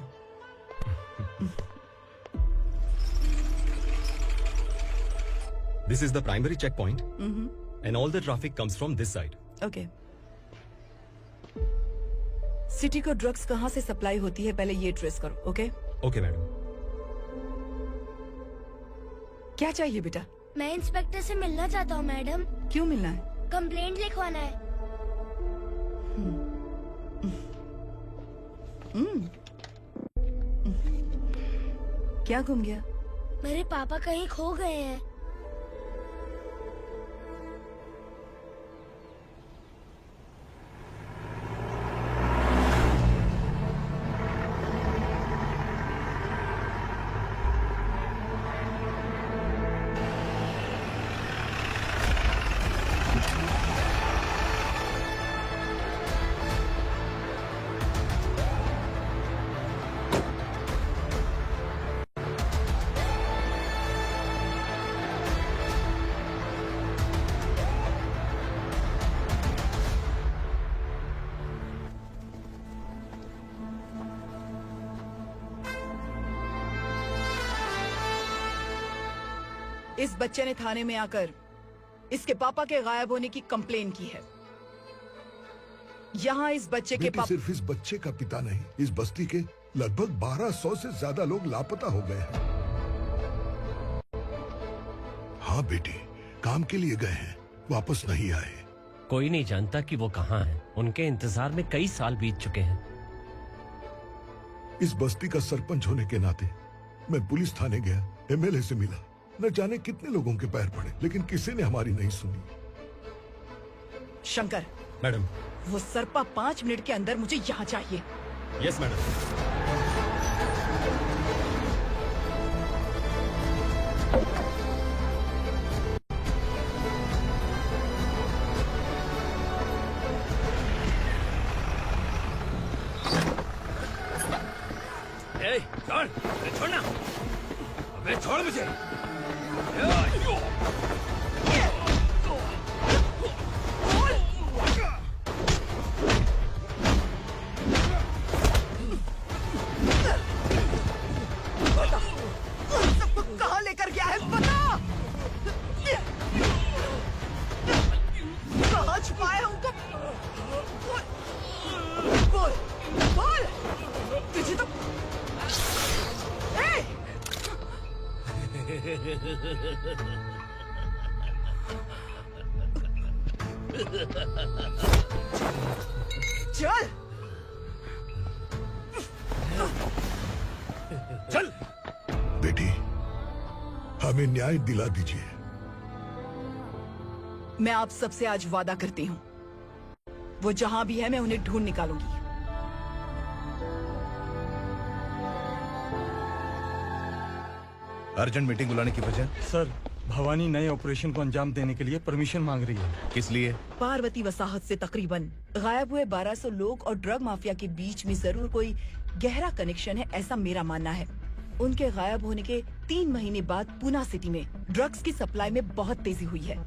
This is the primary checkpoint, and all the traffic comes from this side. Okay. City को ड्रग्स कहाँ से सप्लाई होती है पहले ये ट्रेस करो। ओके? Okay madam. क्या चाहिए बेटा? मैं इंस्पेक्टर से मिलना चाहता हूँ मैडम। क्यों मिलना है? कंप्लेंट लिखवाना है। क्या घूम गया? मेरे पापा कहीं खो गए हैं। इस बच्चे ने थाने में आकर इसके पापा के गायब होने की कंप्लेन की है। यहाँ इस बच्चे के पापा सिर्फ इस बच्चे का पिता नहीं, इस बस्ती के लगभग 1200 से ज्यादा लोग लापता हो गए हैं। हाँ बेटी, काम के लिए गए हैं, वापस नहीं आए। कोई नहीं जानता कि वो कहाँ हैं। उनके इंतजार में कई साल बीत चुके हैं। इस बस्ती का सरपंच होने के नाते मैं पुलिस थाने गया, एमएलए से मिला, न जाने कितने लोगों के पैर पड़े, लेकिन किसी ने हमारी नहीं सुनी। शंकर। मैडम। वो सरपा 5 मिनट के अंदर मुझे यहाँ चाहिए। Yes madam. छोड़, छोड़ना, अबे छोड़ मुझे। है बता। कहाँ छुपाए हैं उनको? बोल बोल, तुझे तो ए! चल चल बेटी, हमें न्याय दिला दीजिए। मैं आप सबसे आज वादा करती हूँ, वो जहां भी है मैं उन्हें ढूंढ निकालूंगी। अर्जेंट मीटिंग बुलाने की वजह? सर, भवानी नए ऑपरेशन को अंजाम देने के लिए परमिशन मांग रही है। किस लिए? पार्वती वसाहत से तकरीबन गायब हुए 1200 लोग और ड्रग माफिया के बीच में जरूर कोई गहरा कनेक्शन है, ऐसा मेरा मानना है। उनके गायब होने के 3 महीने बाद पूना सिटी में ड्रग्स की सप्लाई में बहुत तेजी हुई है।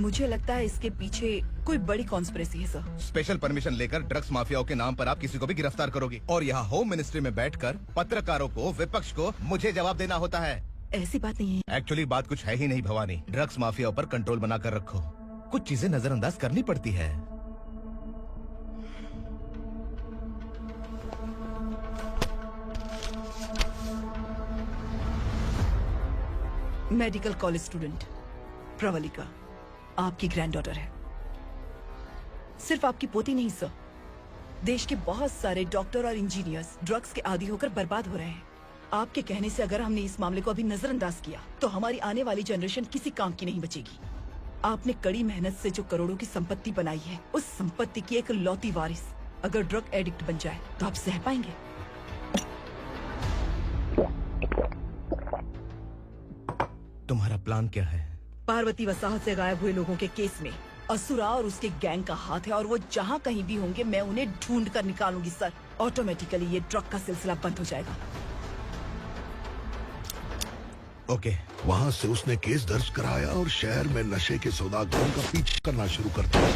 मुझे लगता है इसके पीछे कोई बड़ी कॉन्स्पिरेसी है सर। स्पेशल परमिशन लेकर ड्रग्स माफियाओं के नाम पर आप किसी को भी गिरफ्तार करोगे और यहाँ होम मिनिस्ट्री में बैठकर पत्रकारों को, विपक्ष को मुझे जवाब देना होता है। ऐसी बात नहीं है। एक्चुअली बात कुछ है ही नहीं भवानी। ड्रग्स माफियाओं पर कंट्रोल बनाकर रखो। कुछ चीजें नजरअंदाज करनी पड़ती है। मेडिकल कॉलेज स्टूडेंट प्रवलिका आपकी ग्रैंडडॉटर है। सिर्फ आपकी पोती नहीं सर, देश के बहुत सारे डॉक्टर और इंजीनियर्स ड्रग्स के आदी होकर बर्बाद हो रहे हैं। आपके कहने से अगर हमने इस मामले को अभी नजरअंदाज किया तो हमारी आने वाली जनरेशन किसी काम की नहीं बचेगी। आपने कड़ी मेहनत से जो करोड़ों की संपत्ति बनाई है, उस संपत्ति की एक लौती वारिस अगर ड्रग एडिक्ट बन जाए तो आप सह पाएंगे? तुम्हारा प्लान क्या है? पार्वती वसाहत से गायब हुए लोगों के केस में असुरा और उसके गैंग का हाथ है और वो जहाँ कहीं भी होंगे मैं उन्हें ढूंढ कर निकालूंगी सर। ऑटोमेटिकली ये ड्रग का सिलसिला बंद हो जाएगा। ओके। वहाँ से उसने केस दर्ज कराया और शहर में नशे के सौदागरों का पीछा करना शुरू कर दिया।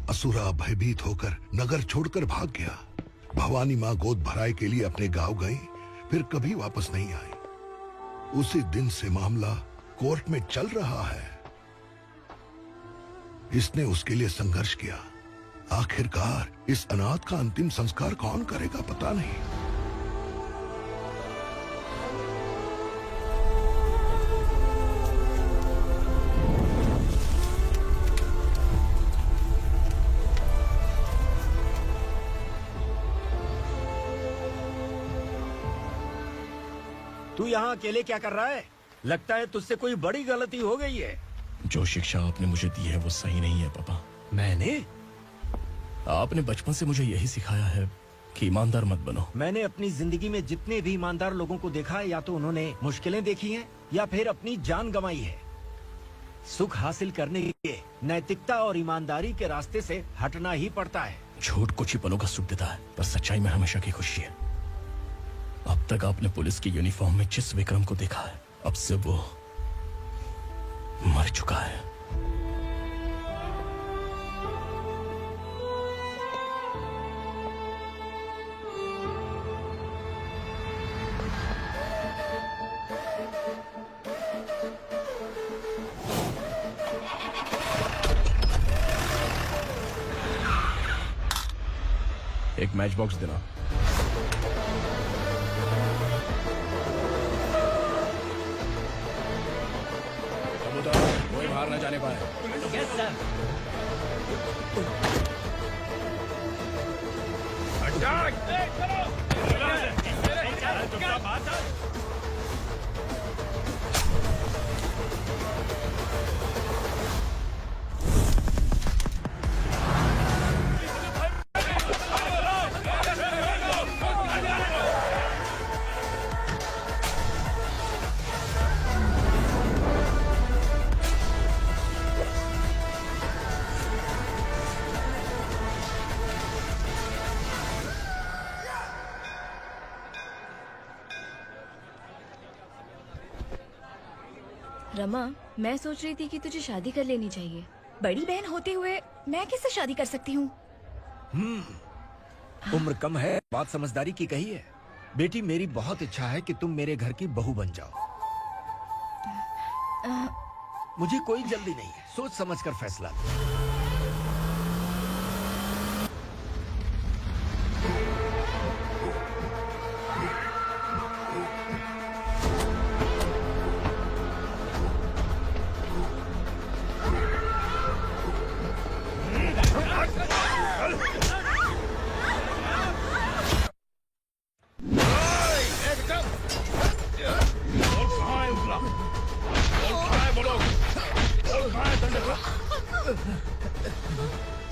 असुरा भयभीत होकर नगर छोड़कर भाग गया। भवानी माँ गोद भराई के लिए अपने गांव गई, फिर कभी वापस नहीं आई। उसी दिन से मामला कोर्ट में चल रहा है। इसने उसके लिए संघर्ष किया। आखिरकार इस अनाथ का अंतिम संस्कार कौन करेगा पता नहीं। तू यहाँ अकेले क्या कर रहा है? लगता है तुझसे कोई बड़ी गलती हो गई है। जो शिक्षा आपने मुझे दी है वो सही नहीं है पापा। मैंने? आपने बचपन से मुझे यही सिखाया है कि ईमानदार मत बनो। मैंने अपनी जिंदगी में जितने भी ईमानदार लोगों को देखा है, या तो उन्होंने मुश्किलें देखी हैं या फिर अपनी जान गंवाई है। सुख हासिल करने के लिए नैतिकता और ईमानदारी के रास्ते से हटना ही पड़ता है। झूठ कुछ ही पलों का सुख देता है, पर सच्चाई में हमेशा की खुशी है। अब तक आपने पुलिस की यूनिफॉर्म में जिस विक्रम को देखा है, अब से वो मर चुका है। एक मैच बॉक्स देना। कोई बाहर न जाने पाए। Yes sir. रमा, मैं सोच रही थी कि तुझे शादी कर लेनी चाहिए। बड़ी बहन होते हुए मैं कैसे शादी कर सकती हूँ? उम्र कम है, बात समझदारी की कही है। बेटी, मेरी बहुत इच्छा है कि तुम मेरे घर की बहू बन जाओ। मुझे कोई जल्दी नहीं है, सोच समझ कर फैसला लो।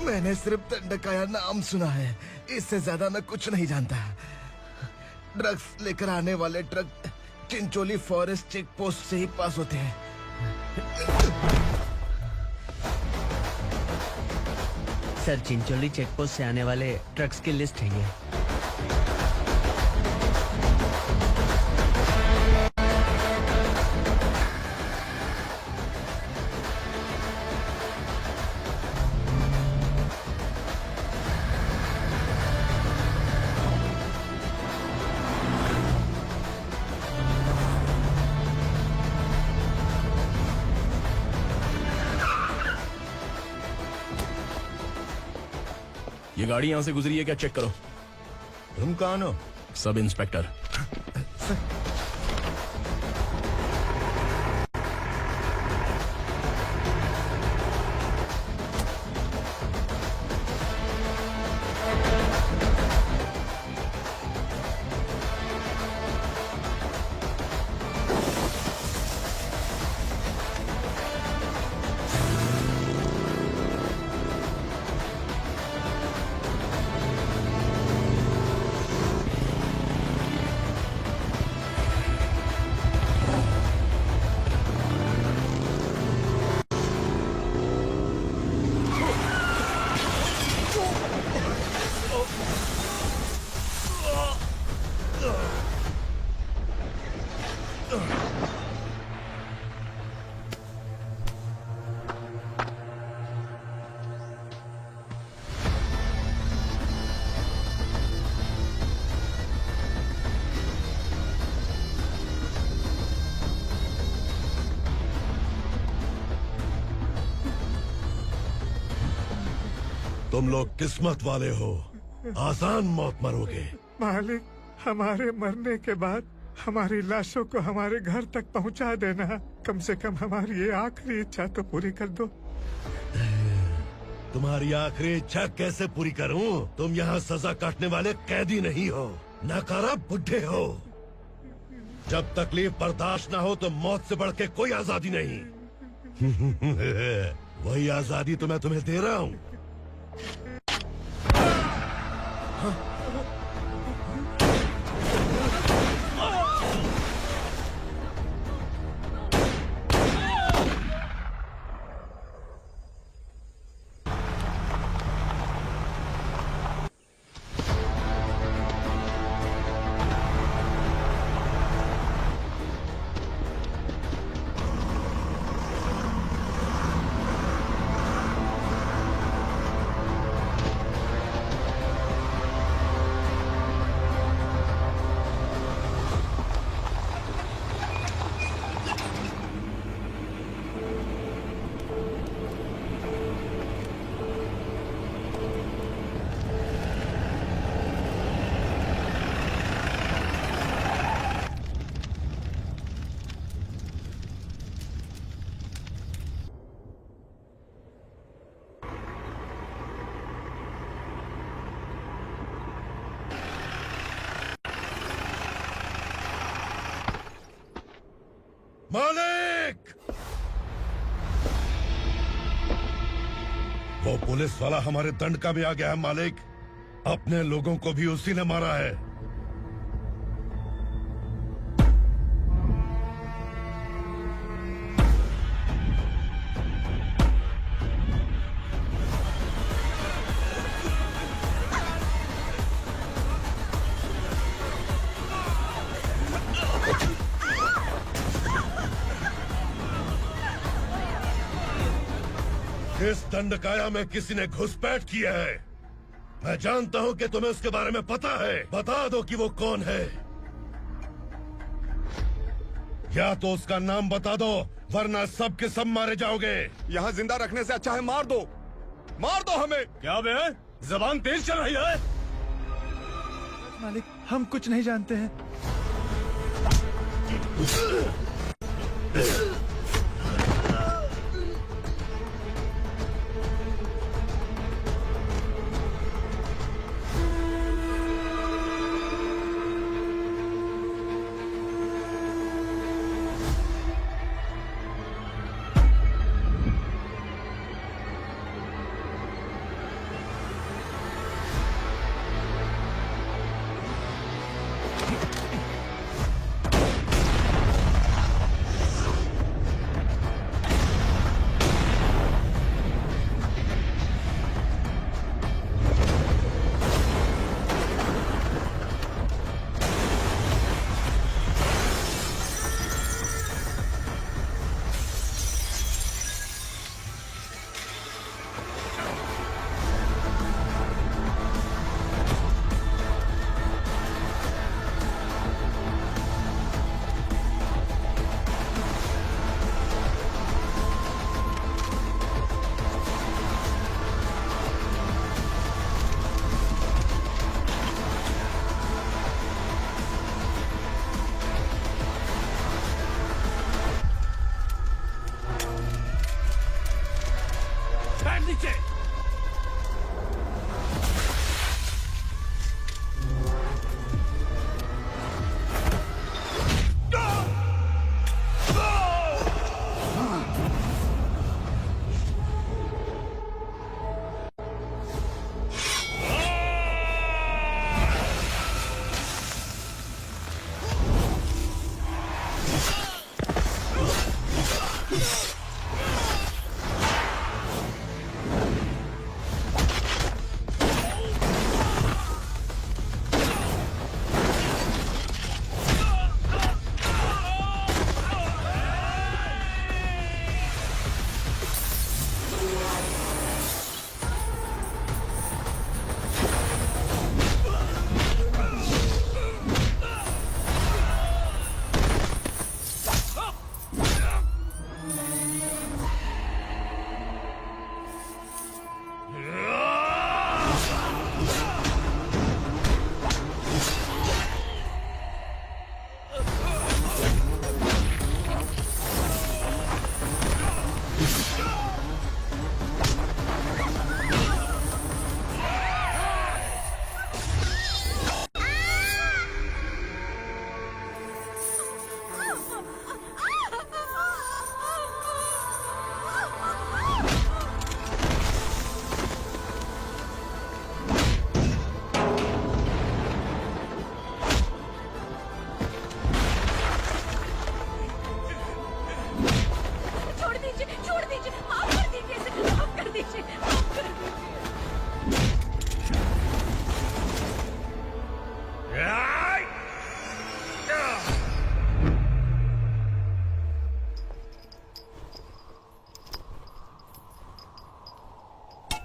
मैंने सिर्फ दंडकाया नाम सुना है, इससे ज्यादा मैं कुछ नहीं जानता। ड्रग्स लेकर आने वाले truck Chincholi forest check post से ही पास होते हैं। सर, चिंचोली चेक पोस्ट से आने वाले ट्रक्स की लिस्ट है ये। ये गाड़ी यहां से गुजरी है क्या? चेक करो। तुम कौन हो? Sub inspector. तुम लोग किस्मत वाले हो, आसान मौत मरोगे। मालिक, हमारे मरने के बाद हमारी लाशों को हमारे घर तक पहुंचा देना। कम से कम हमारी ये आखिरी इच्छा तो पूरी कर दो। तुम्हारी आखिरी इच्छा कैसे पूरी करूं? तुम यहाँ सजा काटने वाले कैदी नहीं हो, नकारा बुढ़े हो। जब तकलीफ बर्दाश्त ना हो तो मौत से बढ़ के कोई आजादी नहीं। वही आजादी तो मैं तुम्हें दे रहा हूँ। मालिक! वो पुलिस वाला हमारे दंड का भी आ गया है मालिक। अपने लोगों को भी उसी ने मारा है। इस दंडकाया में किसी ने घुसपैठ किया है। मैं जानता हूं कि तुम्हें उसके बारे में पता है। बता दो कि वो कौन है। या तो उसका नाम बता दो, वरना सब के सब मारे जाओगे। यहाँ जिंदा रखने से अच्छा है मार दो हमें। क्या बे, जबान तेज चल रही है? मालिक, हम कुछ नहीं जानते हैं।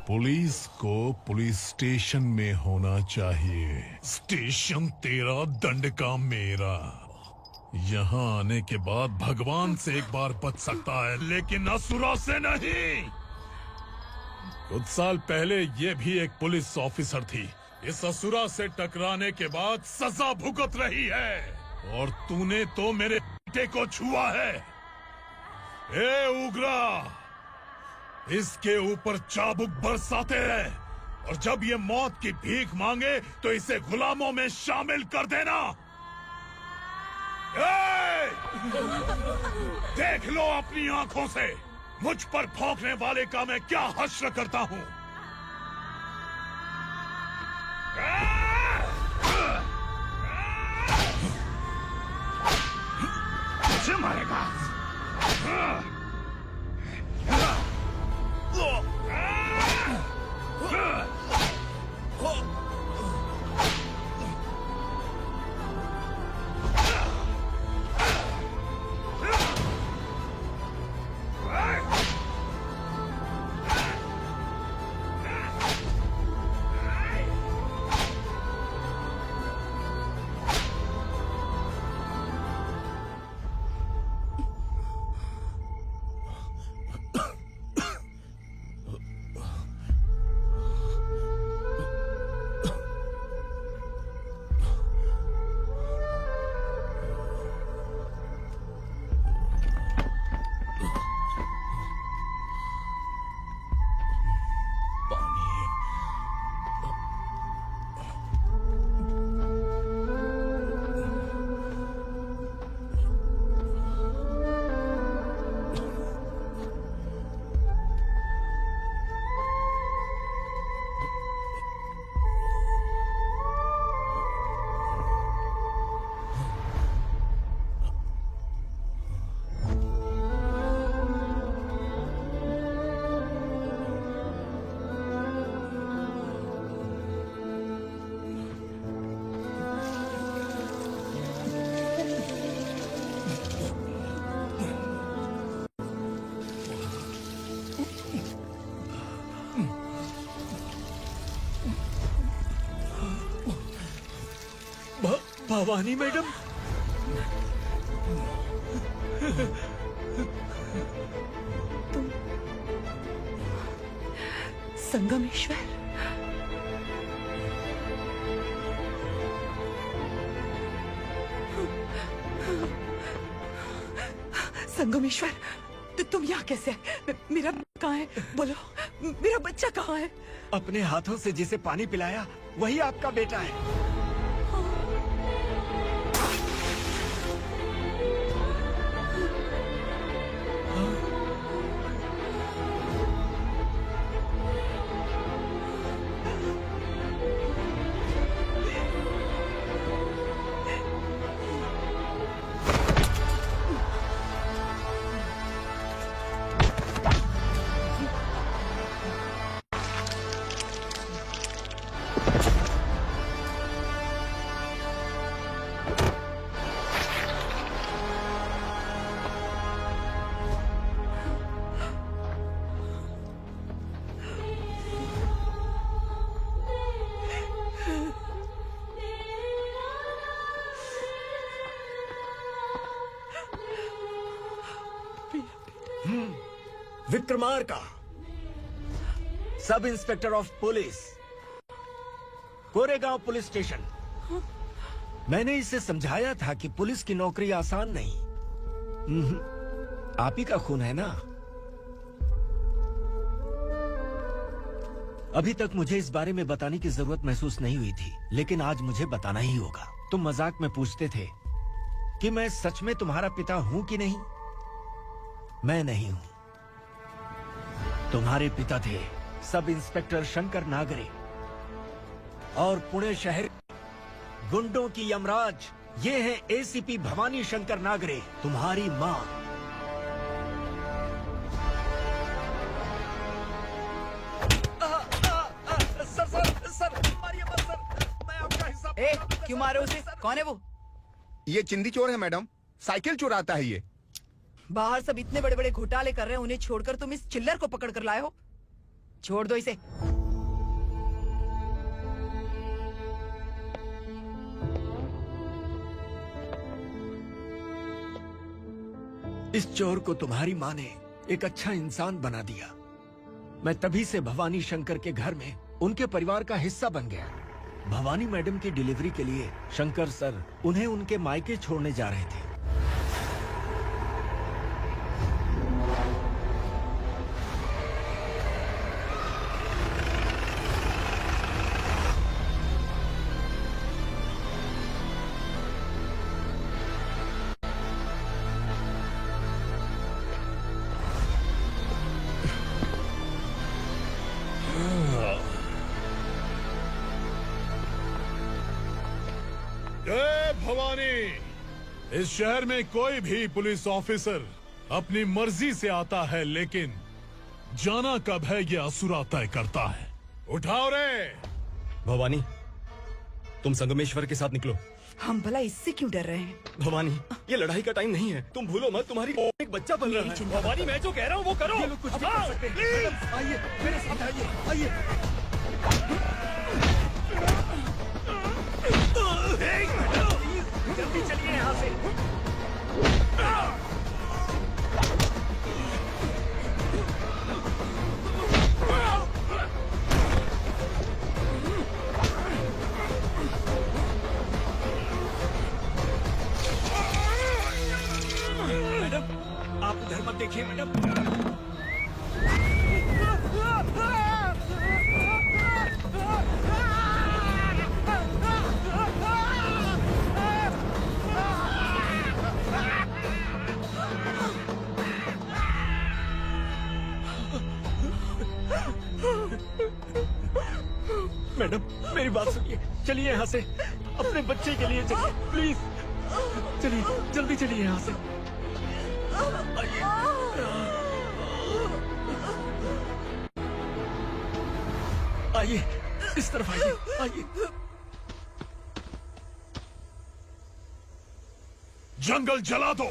पुलिस को पुलिस स्टेशन में होना चाहिए। स्टेशन तेरा, दंड का मेरा। यहाँ आने के बाद भगवान से एक बार बच सकता है, लेकिन असुरा से नहीं। कुछ साल पहले ये भी एक पुलिस ऑफिसर थी। इस असुरा से टकराने के बाद सजा भुगत रही है, और तूने तो मेरे बेटे को छुआ है। ए उग्रा, इसके ऊपर चाबुक बरसाते हैं, और जब ये मौत की भीख मांगे तो इसे गुलामों में शामिल कर देना। देख लो अपनी आंखों से मुझ पर भौंकने वाले का मैं क्या हश्र करता हूँ। मुझे मारेगा। भवानी मैडम। संगमेश्वर, संगमेश्वर, तो तुम यहाँ कैसे आए? मेरा कहाँ है? बोलो, मेरा बच्चा कहाँ है? अपने हाथों से जिसे पानी पिलाया वही आपका बेटा है। Vikramarka, sub inspector of police, Koregaon police station. मैंने इसे समझाया था कि पुलिस की नौकरी आसान नहीं। आप ही का खून है ना। अभी तक मुझे इस बारे में बताने की जरूरत महसूस नहीं हुई थी, लेकिन आज मुझे बताना ही होगा। तुम मजाक में पूछते थे कि मैं सच में तुम्हारा पिता हूं कि नहीं। मैं नहीं हूं। तुम्हारे पिता थे सब इंस्पेक्टर शंकर नागरे, और पुणे शहर गुंडों की यमराज ये है एसीपी भवानी शंकर नागरे, तुम्हारी मां। सर, मारिए मत सर, मैं आपका हिस्सा। क्यों मारे उसे? कौन है वो? ये चिंदी चोर है मैडम, साइकिल चुराता है ये। बाहर सब इतने बड़े बड़े घोटाले कर रहे हैं, उन्हें छोड़कर तुम इस चिल्लर को पकड़ कर लाए हो। छोड़ दो इसे। इस चोर को तुम्हारी माँ ने एक अच्छा इंसान बना दिया। मैं तभी से भवानी शंकर के घर में उनके परिवार का हिस्सा बन गया। भवानी मैडम की डिलीवरी के लिए शंकर सर उन्हें उनके मायके छोड़ने जा रहे थे। जय भवानी। इस शहर में कोई भी पुलिस ऑफिसर अपनी मर्जी से आता है, लेकिन जाना कब है ये असुरा तय करता है। उठाओ रे। भवानी, तुम संगमेश्वर के साथ निकलो। हम भला इससे क्यों डर रहे हैं? भवानी, ये लड़ाई का टाइम नहीं है। तुम भूलो मत, तुम्हारी एक बच्चा पल रहा है। भवानी, मैं जो कह रहा हूँ वो करो। ये लोग कुछ भी कर सकते हैं। आइए मेरे साथ आइए, आइए। जल्दी चलिए यहाँ से। मैडम, आप उधर मत देखिए मैडम। मैडम, मेरी बात सुनिए। चलिए यहाँ से, अपने बच्चे के लिए चलिए, प्लीज। चलिए, जल्दी चलिए यहाँ से। आइए, इस तरफ आइए, आइए। जंगल जला दो।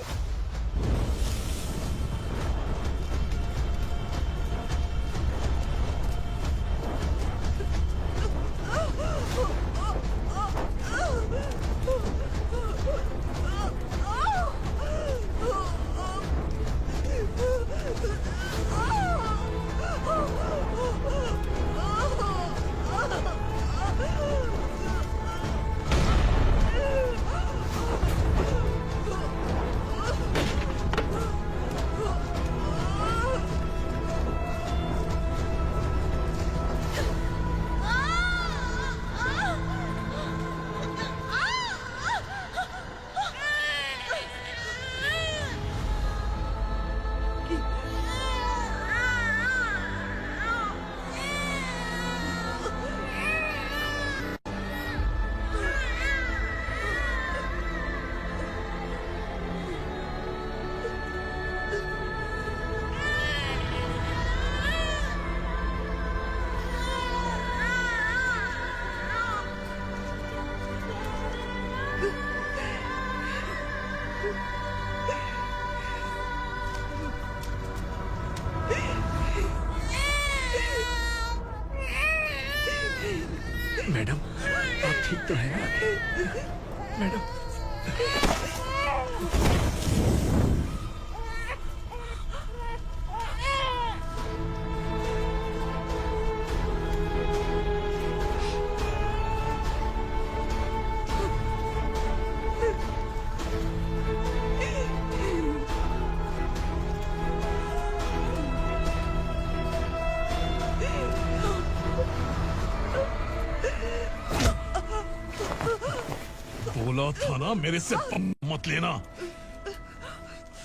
बोला था ना मेरे से पंगा मत लेना।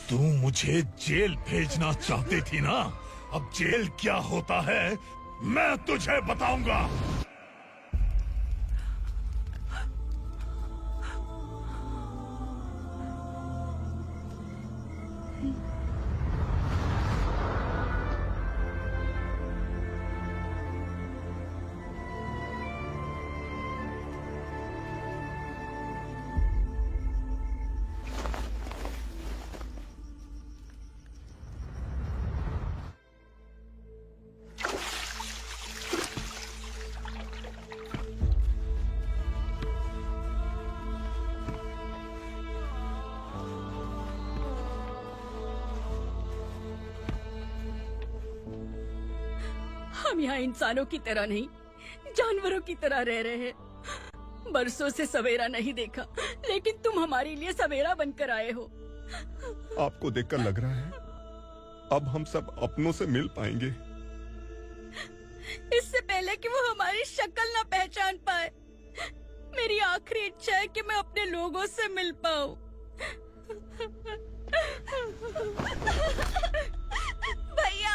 तू मुझे जेल भेजना चाहती थी ना, अब जेल क्या होता है मैं तुझे बताऊंगा। हम यहाँ इंसानों की तरह नहीं, जानवरों की तरह रह रहे हैं। बरसों से सवेरा नहीं देखा, लेकिन तुम हमारे लिए सवेरा बनकर आए हो। आपको देखकर लग रहा है अब हम सब अपनों से मिल पाएंगे। इससे पहले कि वो हमारी शक्ल न पहचान पाए, मेरी आखिरी इच्छा है कि मैं अपने लोगों से मिल पाऊं। भैया,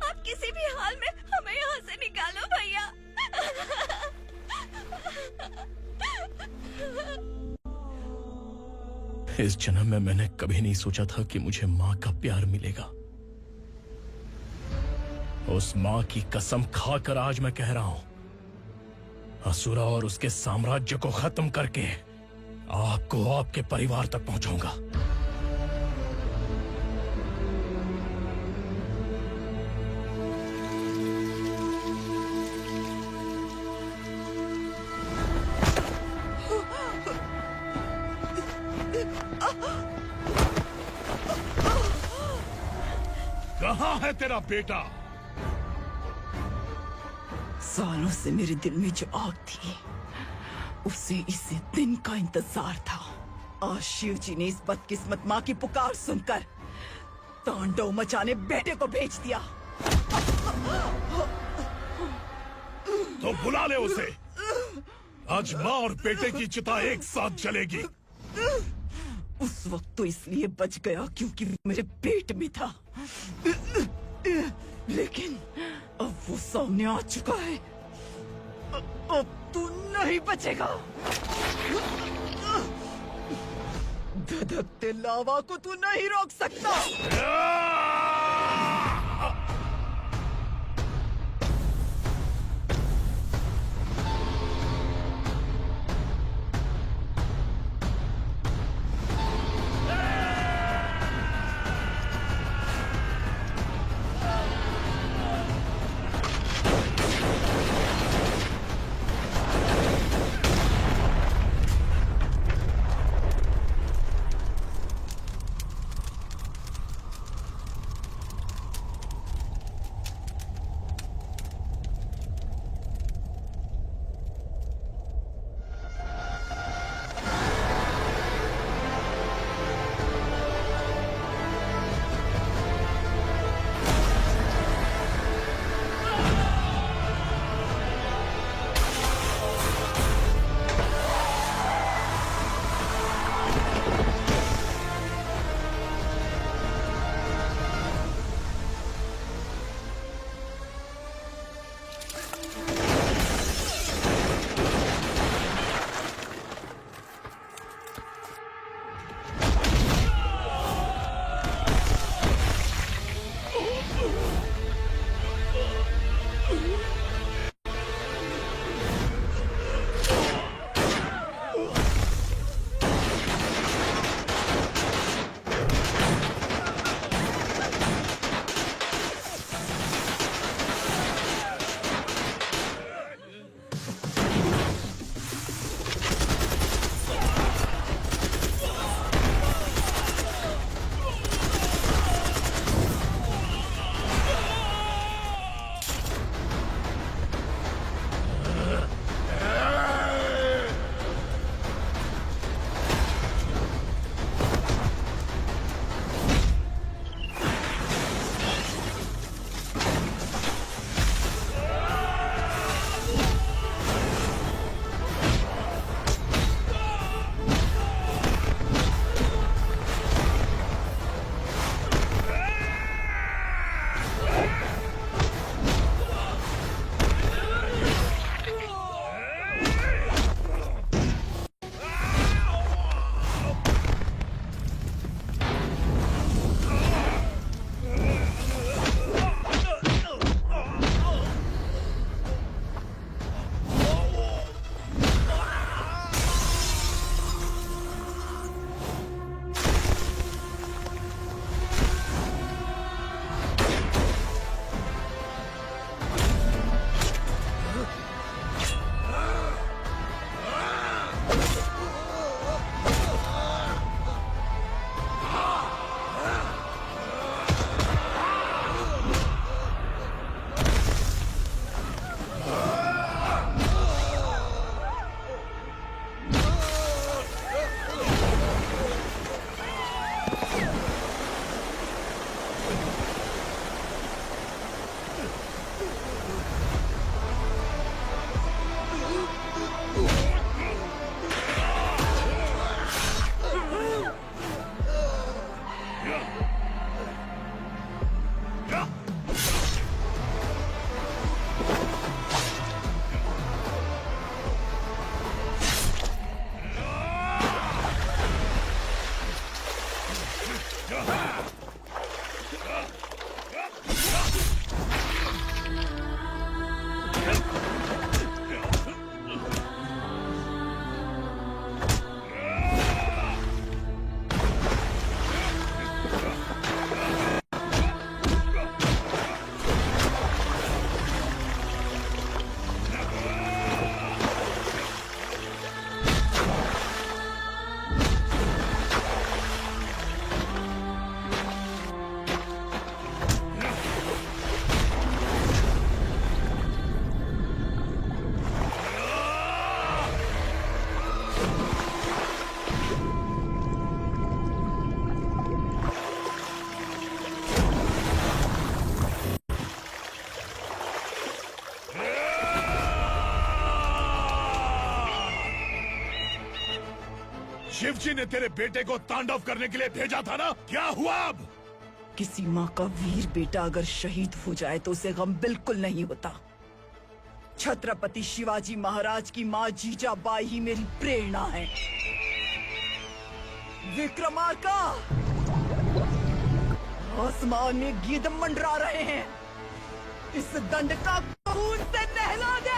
आप किसी भी हाल में हमें यहाँ से निकालो भैया। इस जन्म में मैंने कभी नहीं सोचा था कि मुझे माँ का प्यार मिलेगा। उस माँ की कसम खाकर आज मैं कह रहा हूं, असुरा और उसके साम्राज्य को खत्म करके आपको आपके परिवार तक पहुंचाऊंगा। कहाँ है तेरा बेटा? सालों से मेरे दिल में जो आग थी, उसे इसी दिन का इंतजार था। आज शिव जी ने इस बदकिस्मत माँ की पुकार सुनकर तांडव मचाने बेटे को भेज दिया। तो बुला ले उसे। आज माँ और बेटे की चिता एक साथ जलेगी। उस वक्त तो इसलिए बच गया क्योंकि मेरे पेट में था, लेकिन अब वो सामने आ चुका है। अब तू नहीं बचेगा। धधकते लावा को तू नहीं रोक सकता। शिव जी ने तेरे बेटे को तांडव करने के लिए भेजा था ना, क्या हुआ अब? किसी माँ का वीर बेटा अगर शहीद हो जाए तो उसे गम बिल्कुल नहीं होता। छत्रपति शिवाजी महाराज की माँ जीजाबाई ही मेरी प्रेरणा है। विक्रमार्का, आसमान में गीत मंडरा रहे हैं। इस दंड का खून से नहला दे।